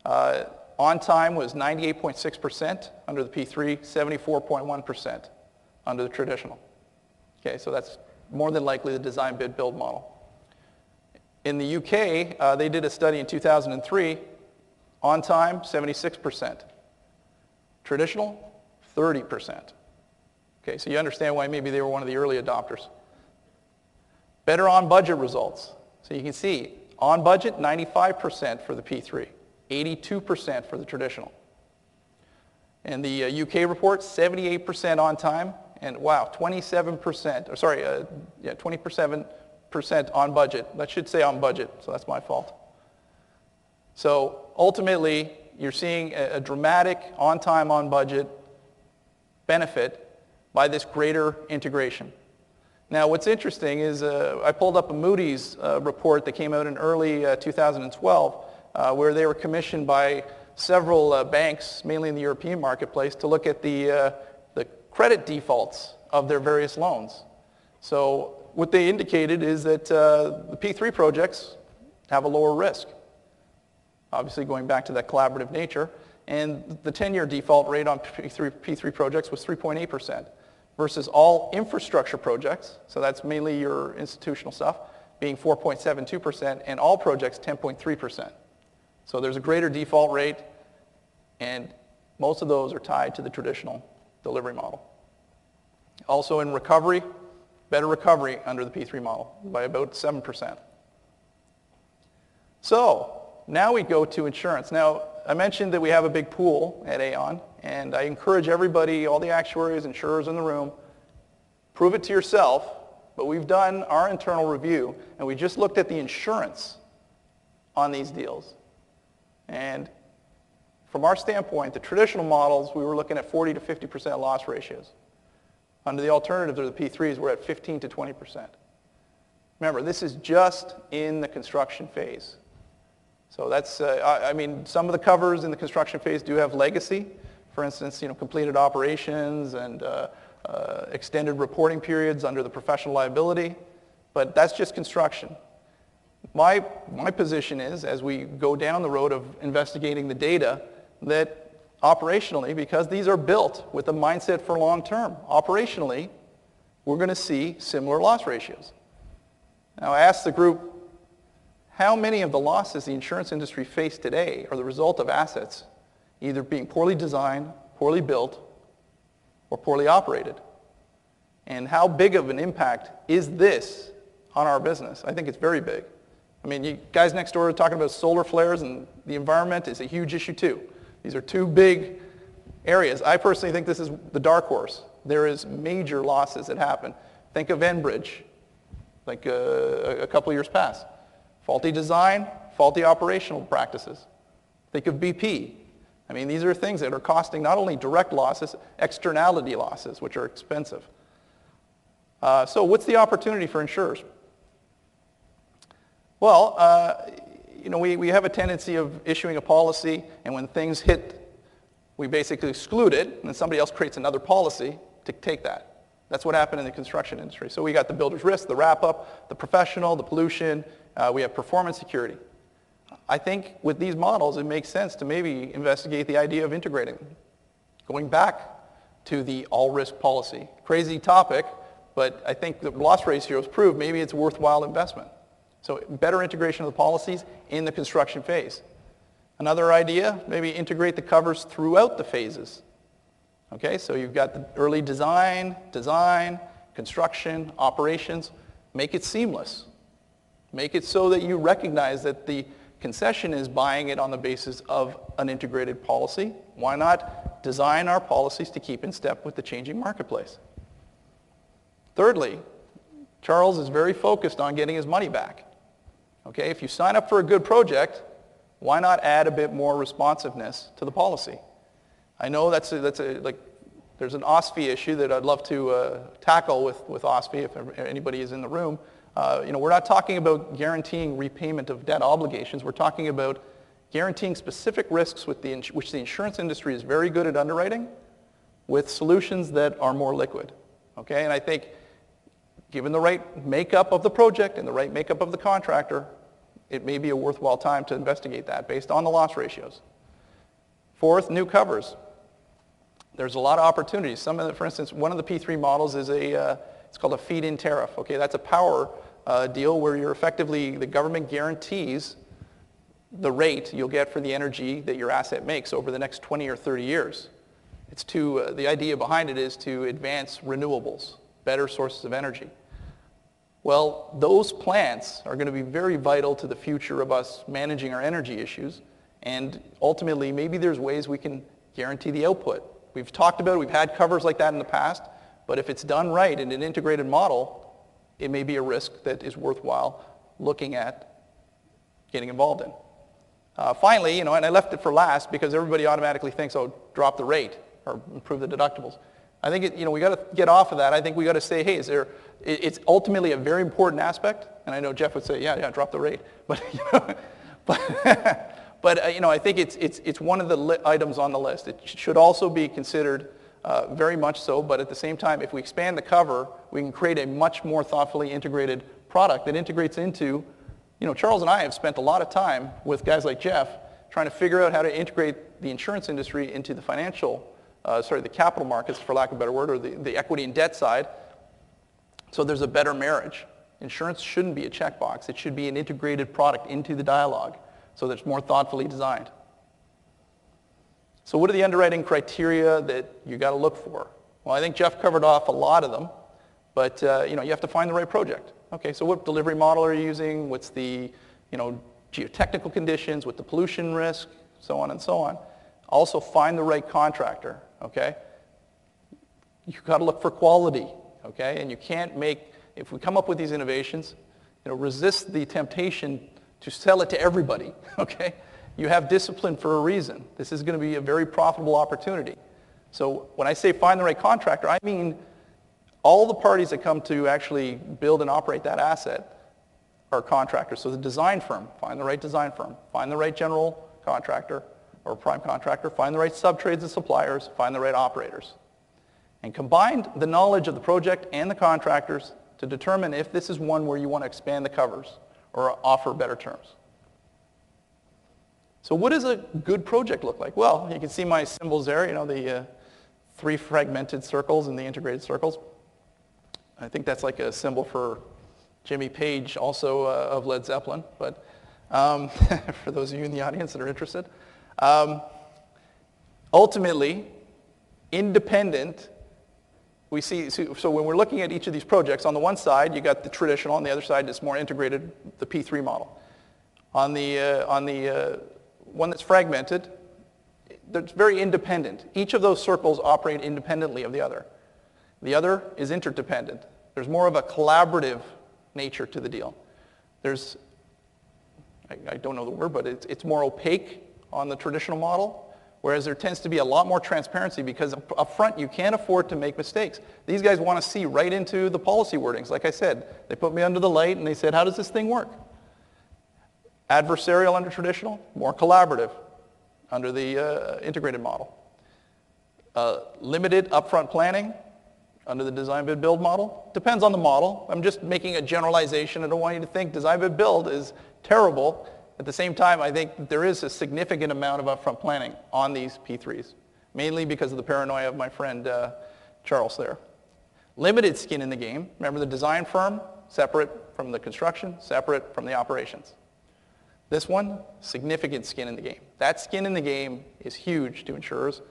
On time was 98.6% under the P3, 74.1% under the traditional. Okay, so that's more than likely the design bid build model. In the UK, they did a study in 2003, on time, 76%. Traditional, 30%. Okay, so you understand why maybe they were one of the early adopters. Better on budget results. So you can see, on budget, 95% for the P3, 82% for the traditional. And the UK report, 78% on time, and wow, 27%, 27% on budget. That should say on budget, so that's my fault. So ultimately, you're seeing a dramatic on time, on budget benefit by this greater integration. Now, what's interesting is I pulled up a Moody's report that came out in early 2012, where they were commissioned by several banks, mainly in the European marketplace, to look at the credit defaults of their various loans. So what they indicated is that the P3 projects have a lower risk, obviously going back to that collaborative nature, and the 10-year default rate on P3 projects was 3.8%, versus all infrastructure projects, so that's mainly your institutional stuff, being 4.72%, and all projects 10.3%. So there's a greater default rate, and most of those are tied to the traditional delivery model. Also in recovery, better recovery under the P3 model by about 7%. So now we go to insurance. Now, I mentioned that we have a big pool at Aon, and I encourage everybody, all the actuaries, insurers in the room, prove it to yourself, but we've done our internal review, and we just looked at the insurance on these deals. And from our standpoint, the traditional models, we were looking at 40 to 50% loss ratios. Under the alternatives, or the P3s, we're at 15 to 20%. Remember, this is just in the construction phase. So that's, I mean, some of the covers in the construction phase do have legacy. For instance, completed operations and extended reporting periods under the professional liability. But that's just construction. My position is, as we go down the road of investigating the data, that operationally, because these are built with a mindset for long term, operationally, we're going to see similar loss ratios. Now, I asked the group, how many of the losses the insurance industry faces today are the result of assets either being poorly designed, poorly built, or poorly operated? And how big of an impact is this on our business? I think it's very big. I mean, you guys next door are talking about solar flares, and the environment is a huge issue too. These are two big areas. I personally think this is the dark horse. There is major losses that happen. Think of Enbridge, like a couple of years past. Faulty design, faulty operational practices. Think of BP. I mean, these are things that are costing not only direct losses, externality losses, which are expensive. So what's the opportunity for insurers? Well, we have a tendency of issuing a policy, and when things hit, we basically exclude it, and then somebody else creates another policy to take that. That's what happened in the construction industry. So we got the builder's risk, the wrap-up, the professional, the pollution, we have performance security. I think with these models, it makes sense to maybe investigate the idea of integrating them. Going back to the all-risk policy. Crazy topic, but I think the loss ratios prove maybe it's a worthwhile investment. So better integration of the policies in the construction phase. Another idea, maybe integrate the covers throughout the phases. Okay, so you've got the early design, construction, operations. Make it seamless. Make it so that you recognize that the concession is buying it on the basis of an integrated policy. Why not design our policies to keep in step with the changing marketplace? Thirdly, Charles is very focused on getting his money back. Okay, if you sign up for a good project, why not add a bit more responsiveness to the policy? I know there's an OSFI issue that I'd love to tackle with OSFI if anybody is in the room. We're not talking about guaranteeing repayment of debt obligations. We're talking about guaranteeing specific risks which the insurance industry is very good at underwriting with solutions that are more liquid. Okay, and I think given the right makeup of the project and the right makeup of the contractor, it may be a worthwhile time to investigate that based on the loss ratios. Fourth, new covers. There's a lot of opportunities. For instance, one of the P3 models is it's called a feed-in tariff. Okay, that's a power deal where you're effectively, the government guarantees the rate you'll get for the energy that your asset makes over the next 20 or 30 years. It's the idea behind it is to advance renewables, better sources of energy. Well, those plants are going to be very vital to the future of us managing our energy issues, and ultimately maybe there's ways we can guarantee the output. We've talked about it, we've had covers like that in the past, but if it's done right in an integrated model, it may be a risk that is worthwhile looking at getting involved in. Finally, and I left it for last because everybody automatically thinks, oh, drop the rate or improve the deductibles. I think we got to get off of that. I think we got to say, hey, it's ultimately a very important aspect, and I know Jeff would say, yeah, drop the rate, but I think it's one of the items on the list. It should also be considered very much so, but at the same time, if we expand the cover, we can create a much more thoughtfully integrated product that integrates into, Charles and I have spent a lot of time with guys like Jeff trying to figure out how to integrate the insurance industry into the the capital markets, for lack of a better word, or the equity and debt side, so there's a better marriage. Insurance shouldn't be a checkbox. It should be an integrated product into the dialogue, so that it's more thoughtfully designed. So what are the underwriting criteria that you got to look for? Well, I think Jeff covered off a lot of them, but you have to find the right project. Okay, so what delivery model are you using? What's the geotechnical conditions? What the pollution risk? So on and so on. Also find the right contractor. Okay, you've got to look for quality. Okay, and you can't if we come up with these innovations, resist the temptation to sell it to everybody. Okay, you have discipline for a reason. This is going to be a very profitable opportunity. So when I say find the right contractor, I mean all the parties that come to actually build and operate that asset are contractors. So the design firm, find the right design firm. Find the right general contractor or prime contractor. Find the right subtrades and suppliers. Find the right operators. And combine the knowledge of the project and the contractors to determine if this is one where you want to expand the covers or offer better terms. So what does a good project look like? Well, you can see my symbols there, the 3 fragmented circles and the integrated circles. I think that's like a symbol for Jimmy Page, also of Led Zeppelin, but for those of you in the audience that are interested. Ultimately, independent, we see, so when we're looking at each of these projects, on the one side, you got the traditional, on the other side, it's more integrated, the P3 model. On the one that's fragmented, that's very independent. Each of those circles operate independently of the other. The other is interdependent. There's more of a collaborative nature to the deal. There's, I don't know the word, but it's more opaque on the traditional model, whereas there tends to be a lot more transparency because up front you can't afford to make mistakes. These guys want to see right into the policy wordings. Like I said, they put me under the light and they said, how does this thing work? Adversarial under traditional, more collaborative under the integrated model. Limited upfront planning under the design bid build model. Depends on the model. I'm just making a generalization. I don't want you to think design bid build is terrible. At the same time, I think there is a significant amount of upfront planning on these P3s, mainly because of the paranoia of my friend Charles there. Limited skin in the game. Remember the design firm, separate from the construction, separate from the operations. This one, significant skin in the game. That skin in the game is huge to insurers.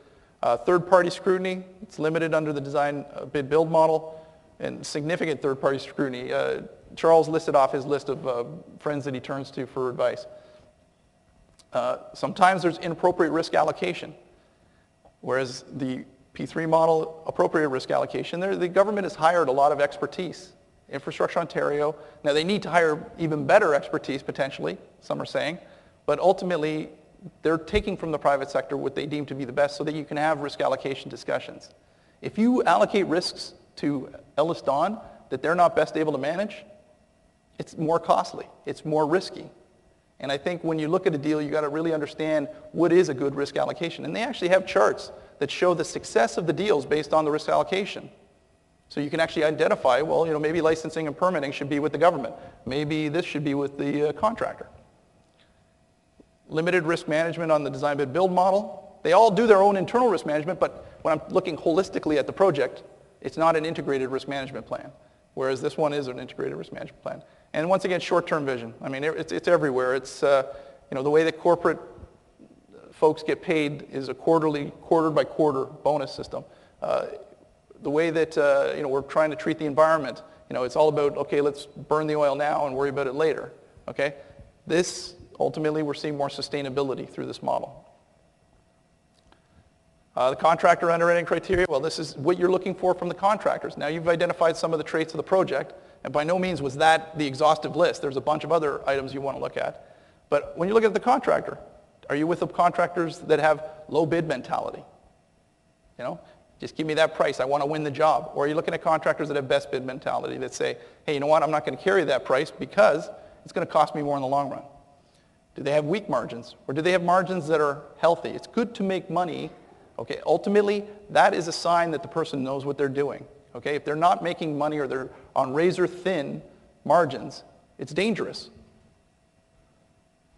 Third-party scrutiny, it's limited under the design bid build model, and significant third-party scrutiny. Charles listed off his list of friends that he turns to for advice. Sometimes there's inappropriate risk allocation, whereas the P3 model, appropriate risk allocation, the government has hired a lot of expertise. Infrastructure Ontario, now they need to hire even better expertise potentially, some are saying, but ultimately they're taking from the private sector what they deem to be the best so that you can have risk allocation discussions. If you allocate risks to Ellis Don that they're not best able to manage, it's more costly. It's more risky. And I think when you look at a deal, you got to really understand what is a good risk allocation. And they actually have charts that show the success of the deals based on the risk allocation. So you can actually identify, well, maybe licensing and permitting should be with the government. Maybe this should be with the contractor. Limited risk management on the design bid build model. They all do their own internal risk management, but when I'm looking holistically at the project, it's not an integrated risk management plan, whereas this one is an integrated risk management plan. And once again, short-term vision. I mean, it's everywhere. It's, the way that corporate folks get paid is a quarter-by-quarter bonus system. The way that, we're trying to treat the environment, it's all about, okay, let's burn the oil now and worry about it later, okay? This, ultimately, we're seeing more sustainability through this model. The contractor underwriting criteria, well, this is what you're looking for from the contractors. Now, you've identified some of the traits of the project, and by no means was that the exhaustive list. There's a bunch of other items you want to look at. But when you look at the contractor, are you with the contractors that have low bid mentality? Just give me that price. I want to win the job. Or are you looking at contractors that have best bid mentality that say, hey, you know what? I'm not going to carry that price because it's going to cost me more in the long run. Do they have weak margins? Or do they have margins that are healthy? It's good to make money. Okay, ultimately, that is a sign that the person knows what they're doing. Okay, if they're not making money or they're on razor-thin margins, it's dangerous.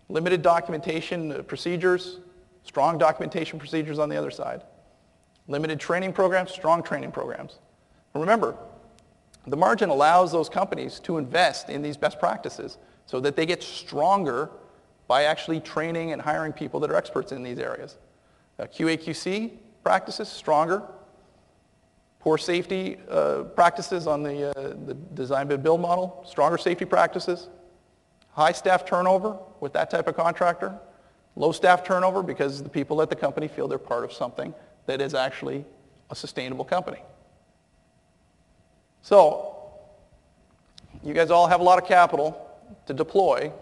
Limited documentation procedures, strong documentation procedures on the other side. Limited training programs, strong training programs. And remember, the margin allows those companies to invest in these best practices so that they get stronger by actually training and hiring people that are experts in these areas. QA/QC practices, stronger. Poor safety practices on the design bid build model, stronger safety practices. High staff turnover with that type of contractor. Low staff turnover because the people at the company feel they're part of something that is actually a sustainable company. So, you guys all have a lot of capital to deploy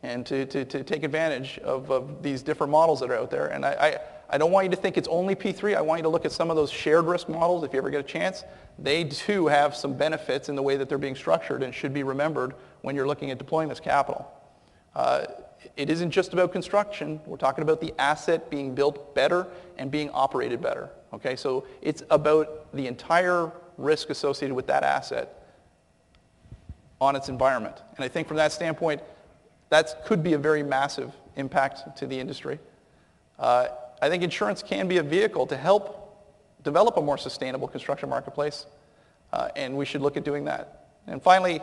and to take advantage of these different models that are out there. And I don't want you to think it's only P3. I want you to look at some of those shared risk models if you ever get a chance. They too have some benefits in the way that they're being structured and should be remembered when you're looking at deploying this capital. It isn't just about construction. We're talking about the asset being built better and being operated better. Okay, so it's about the entire risk associated with that asset on its environment. And I think from that standpoint, that could be a very massive impact to the industry. I think insurance can be a vehicle to help develop a more sustainable construction marketplace, and we should look at doing that. And finally,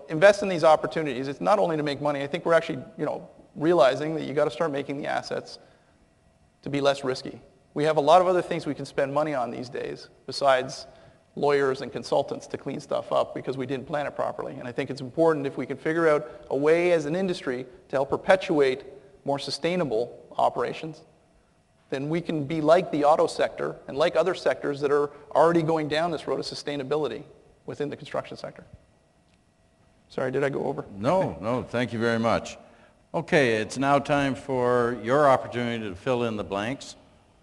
invest in these opportunities. It's not only to make money. I think we're actually, realizing that you got to start making the assets to be less risky. We have a lot of other things we can spend money on these days besides lawyers and consultants to clean stuff up because we didn't plan it properly. And I think it's important if we can figure out a way as an industry to help perpetuate more sustainable operations, then we can be like the auto sector and like other sectors that are already going down this road of sustainability within the construction sector. Sorry, did I go over?
No, thank you very much. Okay, it's now time for your opportunity to fill in the blanks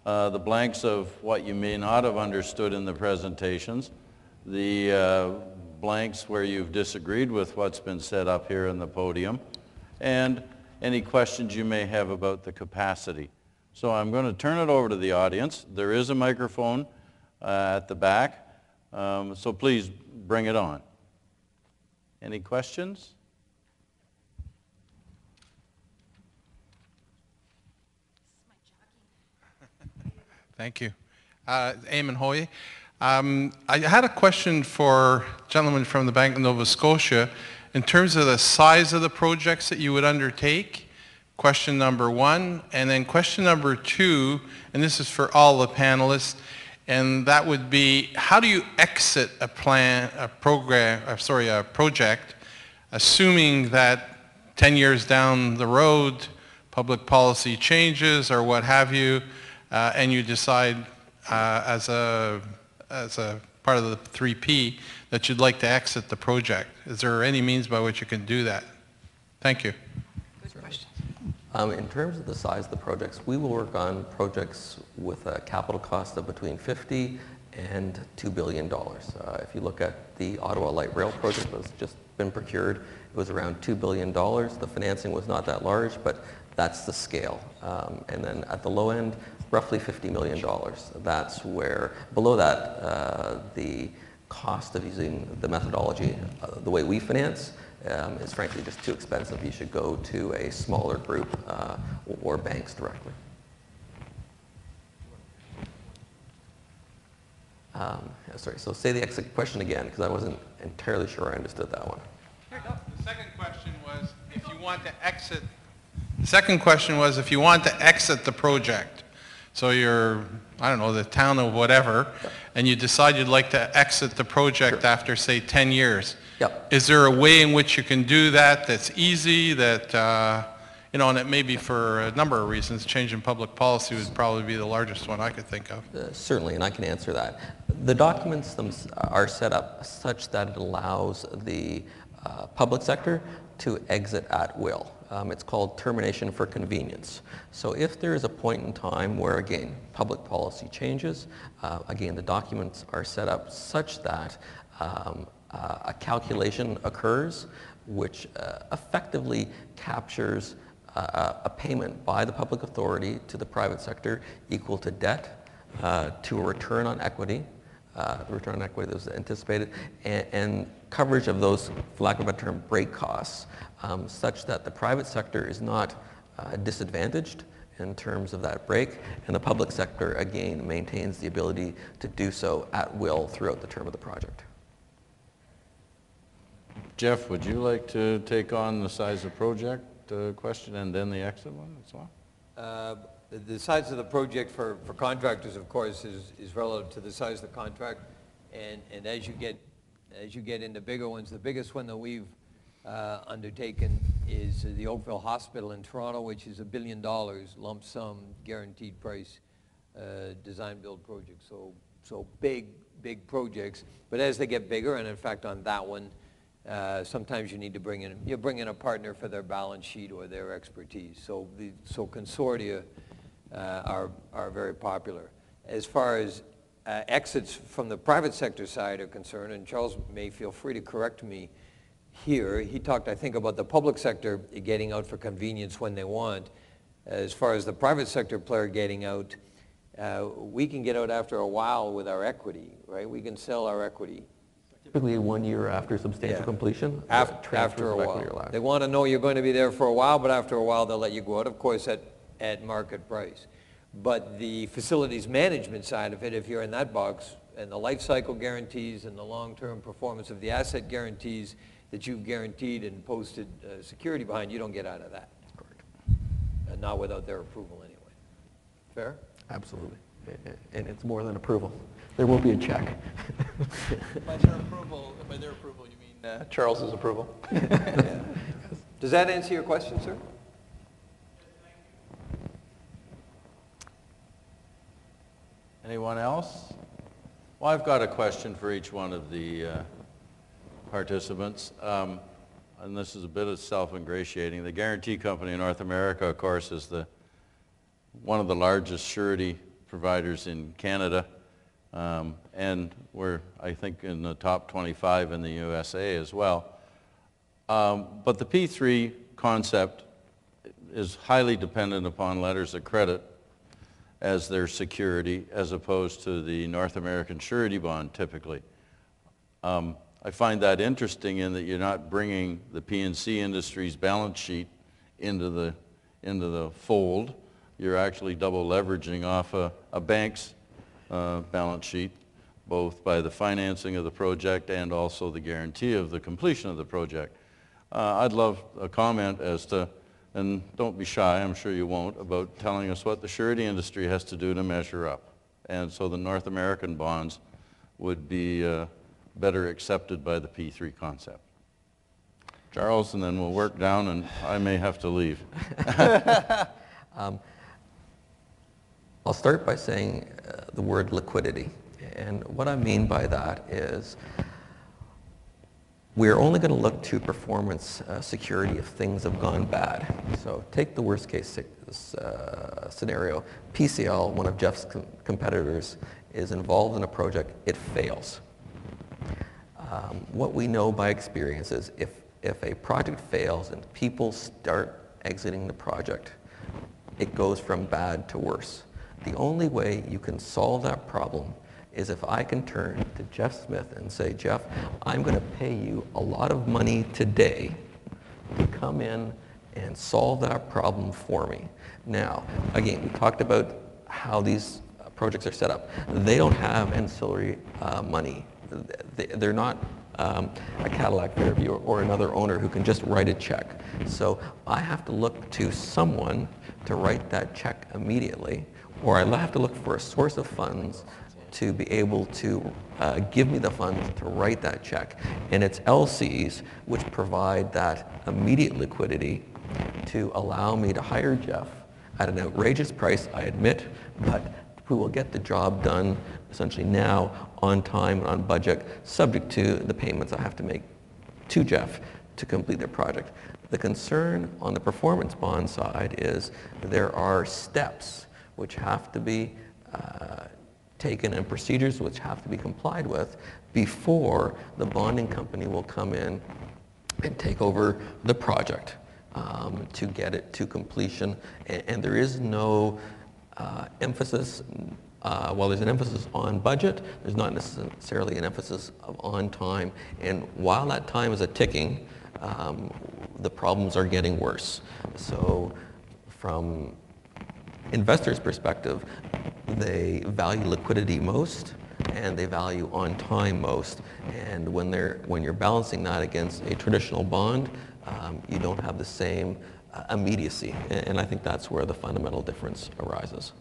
of what you may not have understood in the presentations, the blanks where you've disagreed with what's been said up here in the podium, and any questions you may have about the capacity. So I'm going to turn it over to the audience. There is a microphone at the back, so please bring it on. Any questions?
Thank you. Eamon Hoye. I had a question for gentleman from the Bank of Nova Scotia in terms of the size of the projects that you would undertake, question number one, and then question number two, and this is for all the panelists, and that would be, how do you exit a project, assuming that 10 years down the road, public policy changes or what have you, and you decide as a part of the 3P that you'd like to exit the project? Is there any means by which you can do that? Thank you.
Good question. In terms of the size of the projects, we will work on projects with a capital cost of between $50 and $2 billion. If you look at the Ottawa Light Rail project that was just been procured. It was around $2 billion. The financing was not that large, but that's the scale. And then at the low end, roughly $50 million. That's where, below that, the cost of using the methodology, the way we finance, is frankly just too expensive. You should go to a smaller group or banks directly. Sorry, so say the exit question again, because I wasn't entirely sure I understood that one.
The second question was if you want to exit. The second question was if you want to exit the project. So you're, I don't know, the town of whatever, and you decide you'd like to exit the project after, say, 10 years.
Yep.
Is there a way in which you can do that that's easy, that, you know, and it may be for a number of reasons. Change in public policy would probably be the largest one I could think of.
Certainly, and I can answer that. The documents are set up such that it allows the public sector to exit at will. It's called termination for convenience. So if there is a point in time where, again, public policy changes, again, the documents are set up such that a calculation occurs which effectively captures a payment by the public authority to the private sector equal to debt, to a return on equity, the return on equity that was anticipated, and coverage of those, for lack of a term, break costs, such that the private sector is not disadvantaged in terms of that break, and the public sector, again, maintains the ability to do so at will throughout the term of the project.
Jeff, would you like to take on the size of project question and then the exit one as well?
The size of the project for contractors, of course, is relative to the size of the contract, and as you get into bigger ones, the biggest one that we've undertaken is the Oakville Hospital in Toronto, which is $1 billion lump sum guaranteed price design build project. So big projects, but as they get bigger, and in fact on that one, sometimes you need to bring in a partner for their balance sheet or their expertise. So consortia are very popular. As far as exits from the private sector side are concerned, and Charles may feel free to correct me here, he talked, I think, about the public sector getting out for convenience when they want. As far as the private sector player getting out, we can get out after a while with our equity, right? We can sell our equity.
Typically 1 year after substantial completion.
After a while. They want to know you're going to be there for a while, but after a while they'll let you go out, of course, at market price. But the facilities management side of it, if you're in that box, and the life cycle guarantees and the long-term performance of the asset guarantees that you've guaranteed and posted security behind, you don't get out of that.
Correct.
And not without their approval anyway. Fair?
Absolutely. And it's more than approval. There will be a check.
By their approval, you mean Charles's approval?
Yeah. Does that answer your question, sir?
Anyone else? Well, I've got a question for each one of the participants, and this is a bit of self-ingratiating. The Guarantee Company in North America, of course, is one of the largest surety providers in Canada, and we're, I think, in the top 25 in the USA as well. But the P3 concept is highly dependent upon letters of credit as their security, as opposed to the North American surety bond typically. I find that interesting in that you're not bringing the P&C industry's balance sheet into the fold. You're actually double leveraging off a bank's balance sheet, both by the financing of the project and also the guarantee of the completion of the project. I'd love a comment as to, and don't be shy, I'm sure you won't, about telling us what the surety industry has to do to measure up. And so the North American bonds would be better accepted by the P3 concept. Charles, and then we'll work down, and I may have to leave.
I'll start by saying the word liquidity. And what I mean by that is we're only going to look to performance security if things have gone bad. So take the worst case scenario. PCL, one of Jeff's competitors, is involved in a project, it fails. What we know by experience is if a project fails and people start exiting the project, it goes from bad to worse. The only way you can solve that problem is if I can turn to Jeff Smith and say, Jeff, I'm going to pay you a lot of money today to come in and solve that problem for me. Now, again, we talked about how these projects are set up. They don't have ancillary money. They're not a Cadillac Fairview or another owner who can just write a check. So I have to look to someone to write that check immediately, or I have to look for a source of funds to be able to give me the funds to write that check. And it's LCs which provide that immediate liquidity to allow me to hire Jeff at an outrageous price, I admit, but we will get the job done essentially now on time and on budget, subject to the payments I have to make to Jeff to complete the project. The concern on the performance bond side is there are steps which have to be taken and procedures which have to be complied with before the bonding company will come in and take over the project to get it to completion. And there is no emphasis, while there's an emphasis on budget, there's not necessarily an emphasis on time. And while that time is ticking, the problems are getting worse. So from investors' perspective, they value liquidity most and they value on time most. And when you're balancing that against a traditional bond, you don't have the same immediacy. And I think that's where the fundamental difference arises.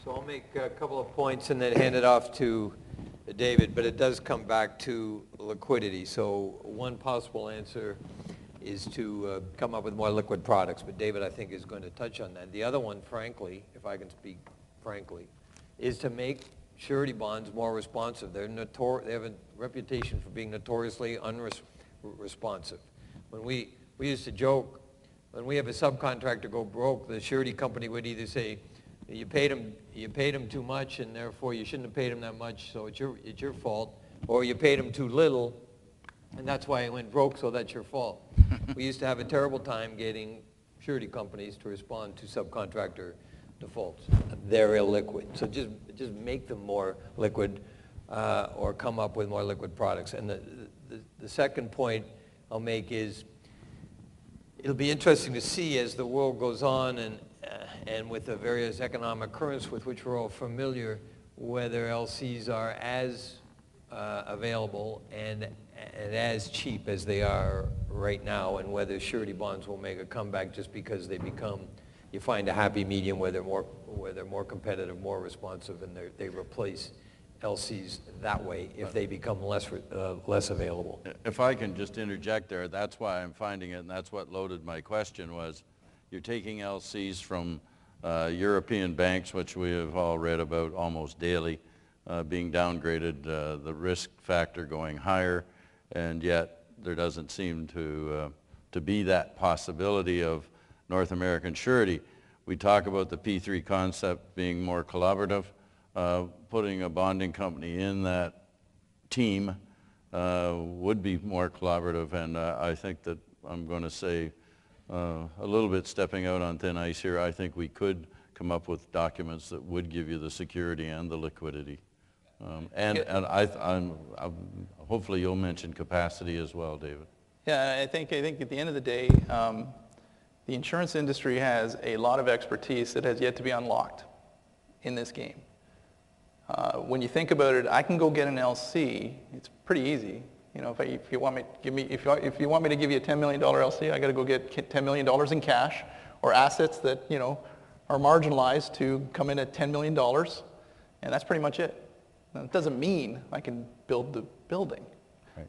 So I'll make a couple of points and then hand it off to David, but it does come back to liquidity. So one possible answer is to come up with more liquid products, but David, I think, is going to touch on that. The other one, frankly, if I can speak frankly, is to make surety bonds more responsive. They have a reputation for being notoriously unresponsive. When we used to joke, when we have a subcontractor go broke, the surety company would either say, you paid him too much, and therefore you shouldn't have paid him that much, so it's your fault, or you paid him too little, and that's why it went broke, so that's your fault. We used to have a terrible time getting surety companies to respond to subcontractor defaults. They're illiquid, so just make them more liquid, or come up with more liquid products. And the second point I'll make is, it'll be interesting to see as the world goes on and with the various economic currents with which we're all familiar, whether LCs are as available and as cheap as they are right now, and whether surety bonds will make a comeback just because you find a happy medium where they're more competitive, more responsive, and they replace LCs that way if they become less available.
If I can just interject there, that's why I'm finding it, and that's what loaded my question was, you're taking LCs from European banks, which we have all read about almost daily, being downgraded, the risk factor going higher, and yet there doesn't seem to be that possibility of North American surety. We talk about the P3 concept being more collaborative. Putting a bonding company in that team would be more collaborative, and I think that I'm going to say a little bit stepping out on thin ice here. I think we could come up with documents that would give you the security and the liquidity. I'm hopefully you'll mention capacity as well, David.
Yeah, I think at the end of the day, the insurance industry has a lot of expertise that has yet to be unlocked in this game. When you think about it, I can go get an LC. It's pretty easy. You know, if you want me to give you a $10 million LC, I got to go get $10 million in cash or assets that are marginalized to come in at $10 million, and that's pretty much it. Now, it doesn't mean I can build the building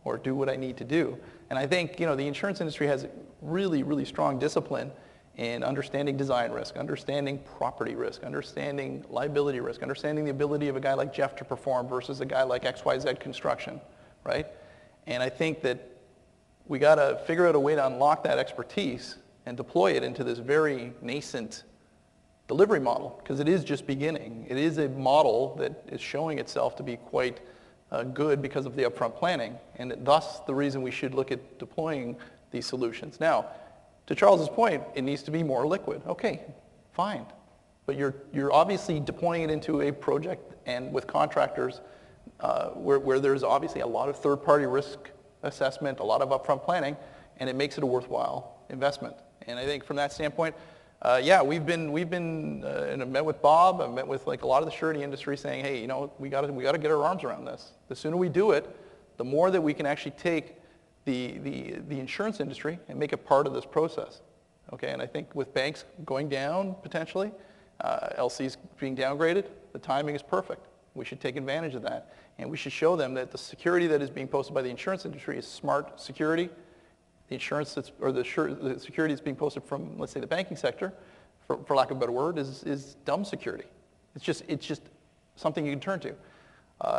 or do what I need to do. And I think the insurance industry has really, really strong discipline in understanding design risk, understanding property risk, understanding liability risk, understanding the ability of a guy like Jeff to perform versus a guy like XYZ Construction, right? And I think that we got to figure out a way to unlock that expertise and deploy it into this very nascent delivery model, because it is just beginning. It is a model that is showing itself to be quite good because of the upfront planning, and thus the reason we should look at deploying these solutions. Now, to Charles's point, it needs to be more liquid. Okay, fine. But you're obviously deploying it into a project and with contractors where there's obviously a lot of third-party risk assessment, a lot of upfront planning, and it makes it a worthwhile investment. And I think from that standpoint, yeah, we've been and I've met with Bob, I've met with like a lot of the surety industry saying, hey, you know, we got to get our arms around this. The sooner we do it, the more that we can actually take the insurance industry and make it part of this process. Okay, and I think with banks going down potentially, LCs being downgraded, the timing is perfect. We should take advantage of that. And we should show them that the security that is being posted by the insurance industry is smart security. The insurance the security that's being posted from, let's say, the banking sector, for lack of a better word, is dumb security. It's just something you can turn to.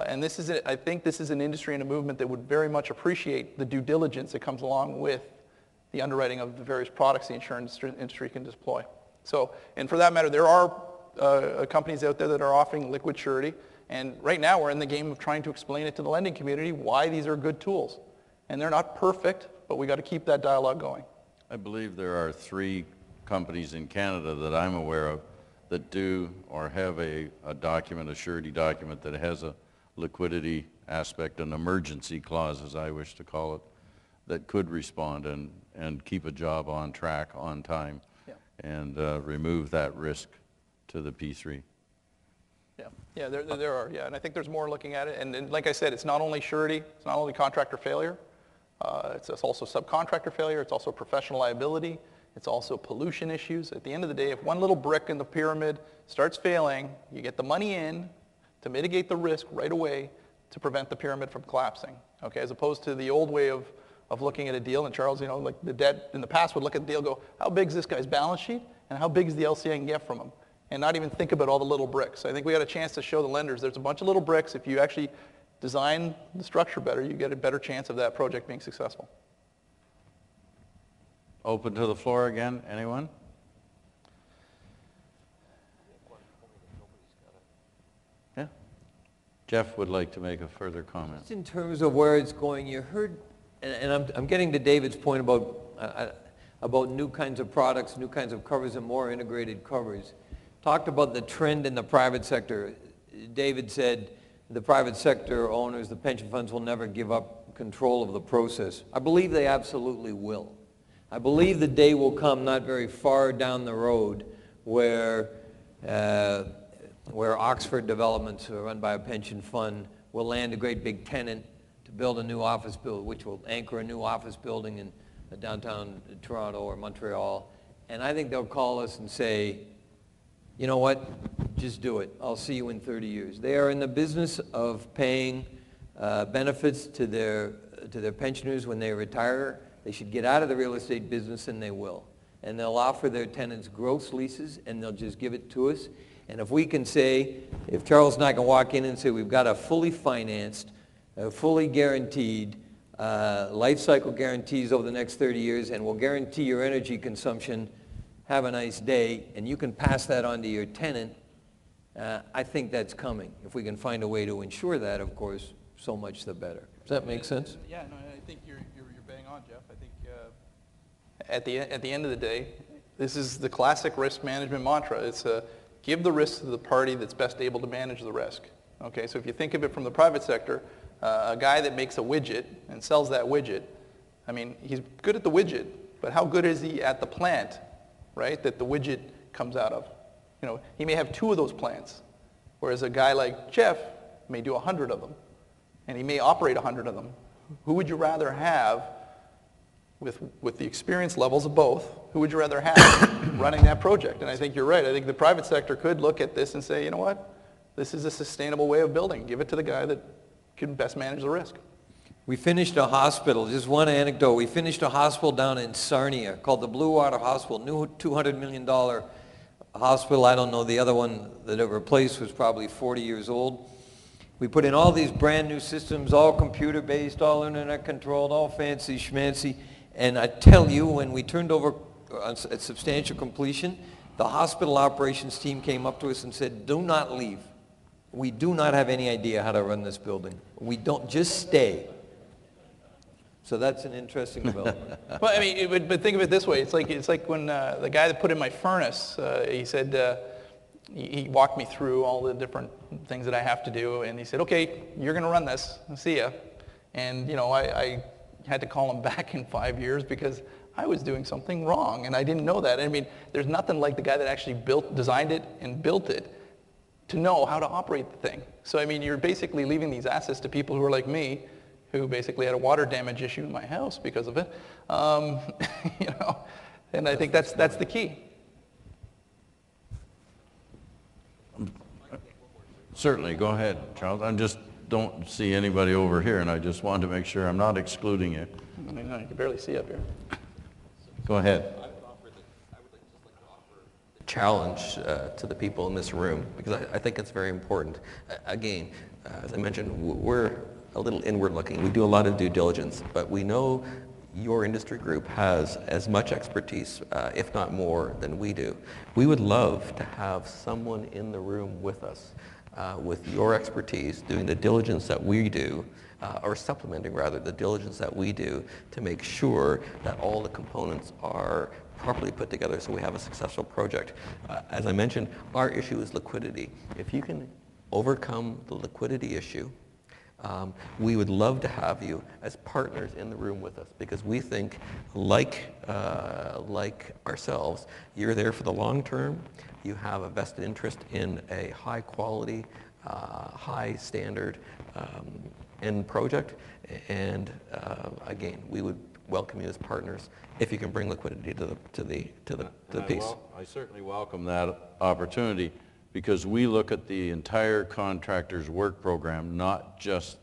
And this is I think this is an industry and a movement that would very much appreciate the due diligence that comes along with the underwriting of the various products the insurance industry can deploy. So, and for that matter, there are companies out there that are offering liquid surety. And right now we're in the game of trying to explain it to the lending community why these are good tools. And they're not perfect, but we got to keep that dialogue going.
I believe there are 3 companies in Canada that I'm aware of that do or have a document, a surety document that has a liquidity aspect, an emergency clause, as I wish to call it, that could respond and keep a job on track, on time, and remove that risk to the P3.
Yeah, there are, and I think there's more looking at it. And like I said, it's not only surety, it's not only contractor failure, it's also subcontractor failure, it's also professional liability, it's also pollution issues. At the end of the day, if one little brick in the pyramid starts failing, you get the money in to mitigate the risk right away to prevent the pyramid from collapsing, okay, as opposed to the old way of looking at a deal. And Charles, you know, like the debt in the past would look at the deal and go, how big is this guy's balance sheet and how big is the LCI I can get from him? And not even think about all the little bricks. I think we got a chance to show the lenders there's a bunch of little bricks. If you actually design the structure better, you get a better chance of that project being successful.
Open to the floor again, anyone? Yeah. Jeff would like to make a further comment.
Just in terms of where it's going, you heard, and I'm getting to David's point about new kinds of products, new kinds of covers, and more integrated covers. Talked about the trend in the private sector. David said the private sector owners, the pension funds, will never give up control of the process. I believe they absolutely will. I believe the day will come not very far down the road where Oxford developments run by a pension fund will land a great big tenant to build a new office building, which will anchor a new office building in downtown Toronto or Montreal. And I think they'll call us and say, you know what, just do it. I'll see you in 30 years. They are in the business of paying benefits to their pensioners when they retire. They should get out of the real estate business, and they will. And they'll offer their tenants gross leases, and they'll just give it to us. And if we can say, if Charles and I can walk in and say we've got a fully financed, fully guaranteed life cycle guarantees over the next 30 years, and we'll guarantee your energy consumption, have a nice day, and you can pass that on to your tenant, I think that's coming. If we can find a way to ensure that, of course, so much the better. Does that make sense?
Yeah, no, I think you're bang on, Jeff. I think at the end of the day, this is the classic risk management mantra. It's give the risk to the party that's best able to manage the risk. Okay, so if you think of it from the private sector, a guy that makes a widget and sells that widget, I mean, he's good at the widget, but how good is he at the plant, right, that the widget comes out of? You know, he may have 2 of those plants, whereas a guy like Jeff may do 100 of them, and he may operate 100 of them. Who would you rather have with the experience levels of both? Who would you rather have running that project? And I think you're right. I think the private sector could look at this and say, you know what, this is a sustainable way of building. Give it to the guy that can best manage the risk.
We finished a hospital, just one anecdote. We finished a hospital down in Sarnia called the Blue Water Hospital, new $200 million hospital. I don't know, the other one that it replaced was probably 40 years old. We put in all these brand new systems, all computer-based, all internet controlled, all fancy schmancy. And I tell you, when we turned over at substantial completion, the hospital operations team came up to us and said, do not leave. We do not have any idea how to run this building. We don't, just stay. So that's an interesting development.
Well, I mean, but think of it this way. It's like when the guy that put in my furnace, he said, he walked me through all the different things that I have to do, and he said, okay, you're going to run this. See ya. And, you know, I had to call him back in 5 years because I was doing something wrong, and I didn't know that. I mean, there's nothing like the guy that actually designed it and built it to know how to operate the thing. So, I mean, you're basically leaving these assets to people who are like me, who basically had a water damage issue in my house because of it. You know, and I think that's the key.
Certainly, go ahead, Charles. I just don't see anybody over here, and I just wanted to make sure I'm not excluding you.
I mean, I can barely see up here.
Go ahead.
I would like to offer the challenge to the people in this room, because I think it's very important. Again, as I mentioned, we're a little inward looking. We do a lot of due diligence, but we know your industry group has as much expertise, if not more, than we do. We would love to have someone in the room with us with your expertise doing the diligence that we do, or supplementing rather the diligence that we do to make sure that all the components are properly put together so we have a successful project. As I mentioned, our issue is liquidity. If you can overcome the liquidity issue, we would love to have you as partners in the room with us, because we think, like ourselves, you're there for the long term. You have a vested interest in a high quality, high standard end project, and again, we would welcome you as partners if you can bring liquidity to the piece.
I certainly welcome that opportunity, because we look at the entire contractor's work program, not just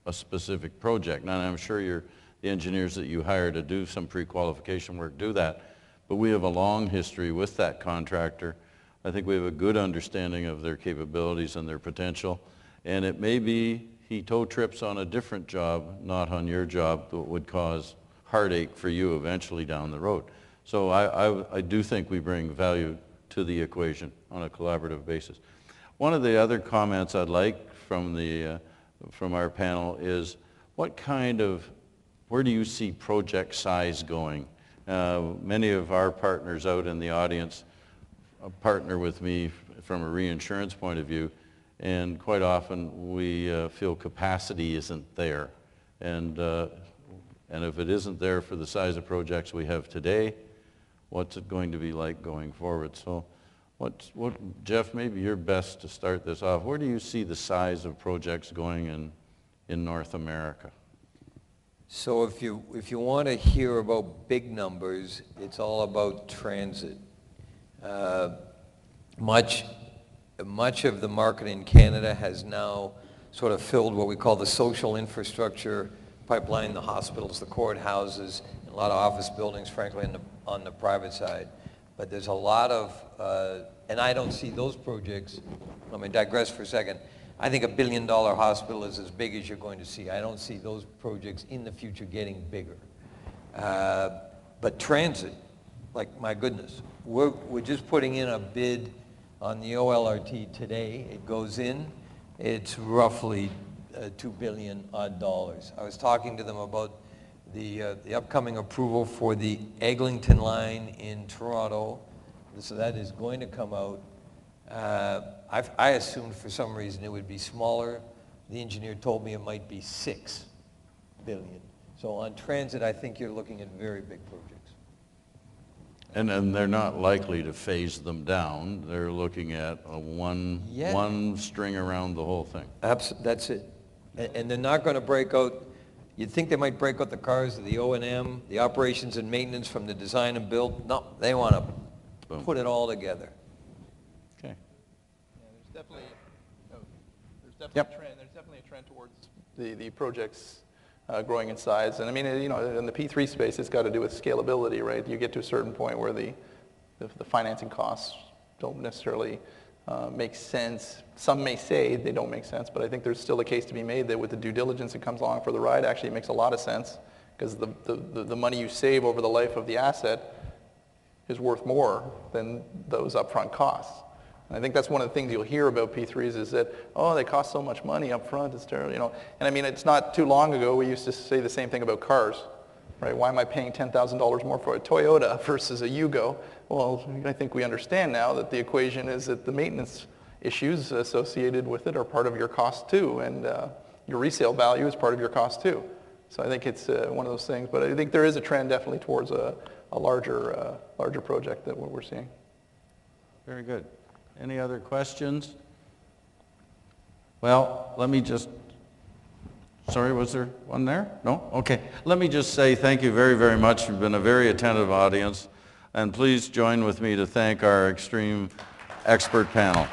a specific project. Now, I'm sure the engineers that you hire to do some pre-qualification work do that, but we have a long history with that contractor. I think we have a good understanding of their capabilities and their potential, and it may be he toe trips on a different job, not on your job, that would cause heartache for you eventually down the road. So I do think we bring value to the equation on a collaborative basis. One of the other comments I'd like from our panel is, where do you see project size going? Many of our partners out in the audience partner with me from a reinsurance point of view, and quite often we feel capacity isn't there. And if it isn't there for the size of projects we have today, what's it going to be like going forward? So Jeff, maybe you're best to start this off. Where do you see the size of projects going in North America?
So if you want to hear about big numbers, it's all about transit. Much of the market in Canada has now sort of filled what we call the social infrastructure pipeline, the hospitals, the courthouses, and a lot of office buildings, frankly, on the private side. But there's a lot of, and I don't see those projects, let me digress for a second. I think $1 billion hospital is as big as you're going to see. I don't see those projects in the future getting bigger. But transit, like, my goodness, we're just putting in a bid on the OLRT today. It goes in, it's roughly $2 billion odd. I was talking to them about the upcoming approval for the Eglinton line in Toronto. So that is going to come out. I assumed for some reason it would be smaller. The engineer told me it might be $6 billion. So on transit, I think you're looking at very big projects.
And they're not likely to phase them down. They're looking at one string around the whole thing.
That's it. And they're not going to break out. You'd think they might break out the cars, the O&M, the operations and maintenance from the design and build. No, they want to put it all together.
Okay.
Yeah, there's definitely a trend towards the projects growing in size. And I mean, you know, in the P3 space, it's got to do with scalability, right? You get to a certain point where the financing costs don't necessarily make sense. Some may say they don't make sense, but I think there's still a case to be made that with the due diligence that comes along for the ride, actually it makes a lot of sense, because the money you save over the life of the asset is worth more than those upfront costs. And I think that's one of the things you'll hear about P3s is that, oh, they cost so much money up front, it's terrible, you know. And I mean, it's not too long ago we used to say the same thing about cars, right? Why am I paying $10,000 more for a Toyota versus a Yugo? Well, I think we understand now that the equation is that the maintenance issues associated with it are part of your cost too, and your resale value is part of your cost too. So I think it's one of those things, but I think there is a trend definitely towards a larger project that we're seeing.
Very good. Any other questions? Well, let me just, sorry, was there one there? No? Okay. Let me just say thank you very, very much. You've been a very attentive audience, and please join with me to thank our extreme expert panel.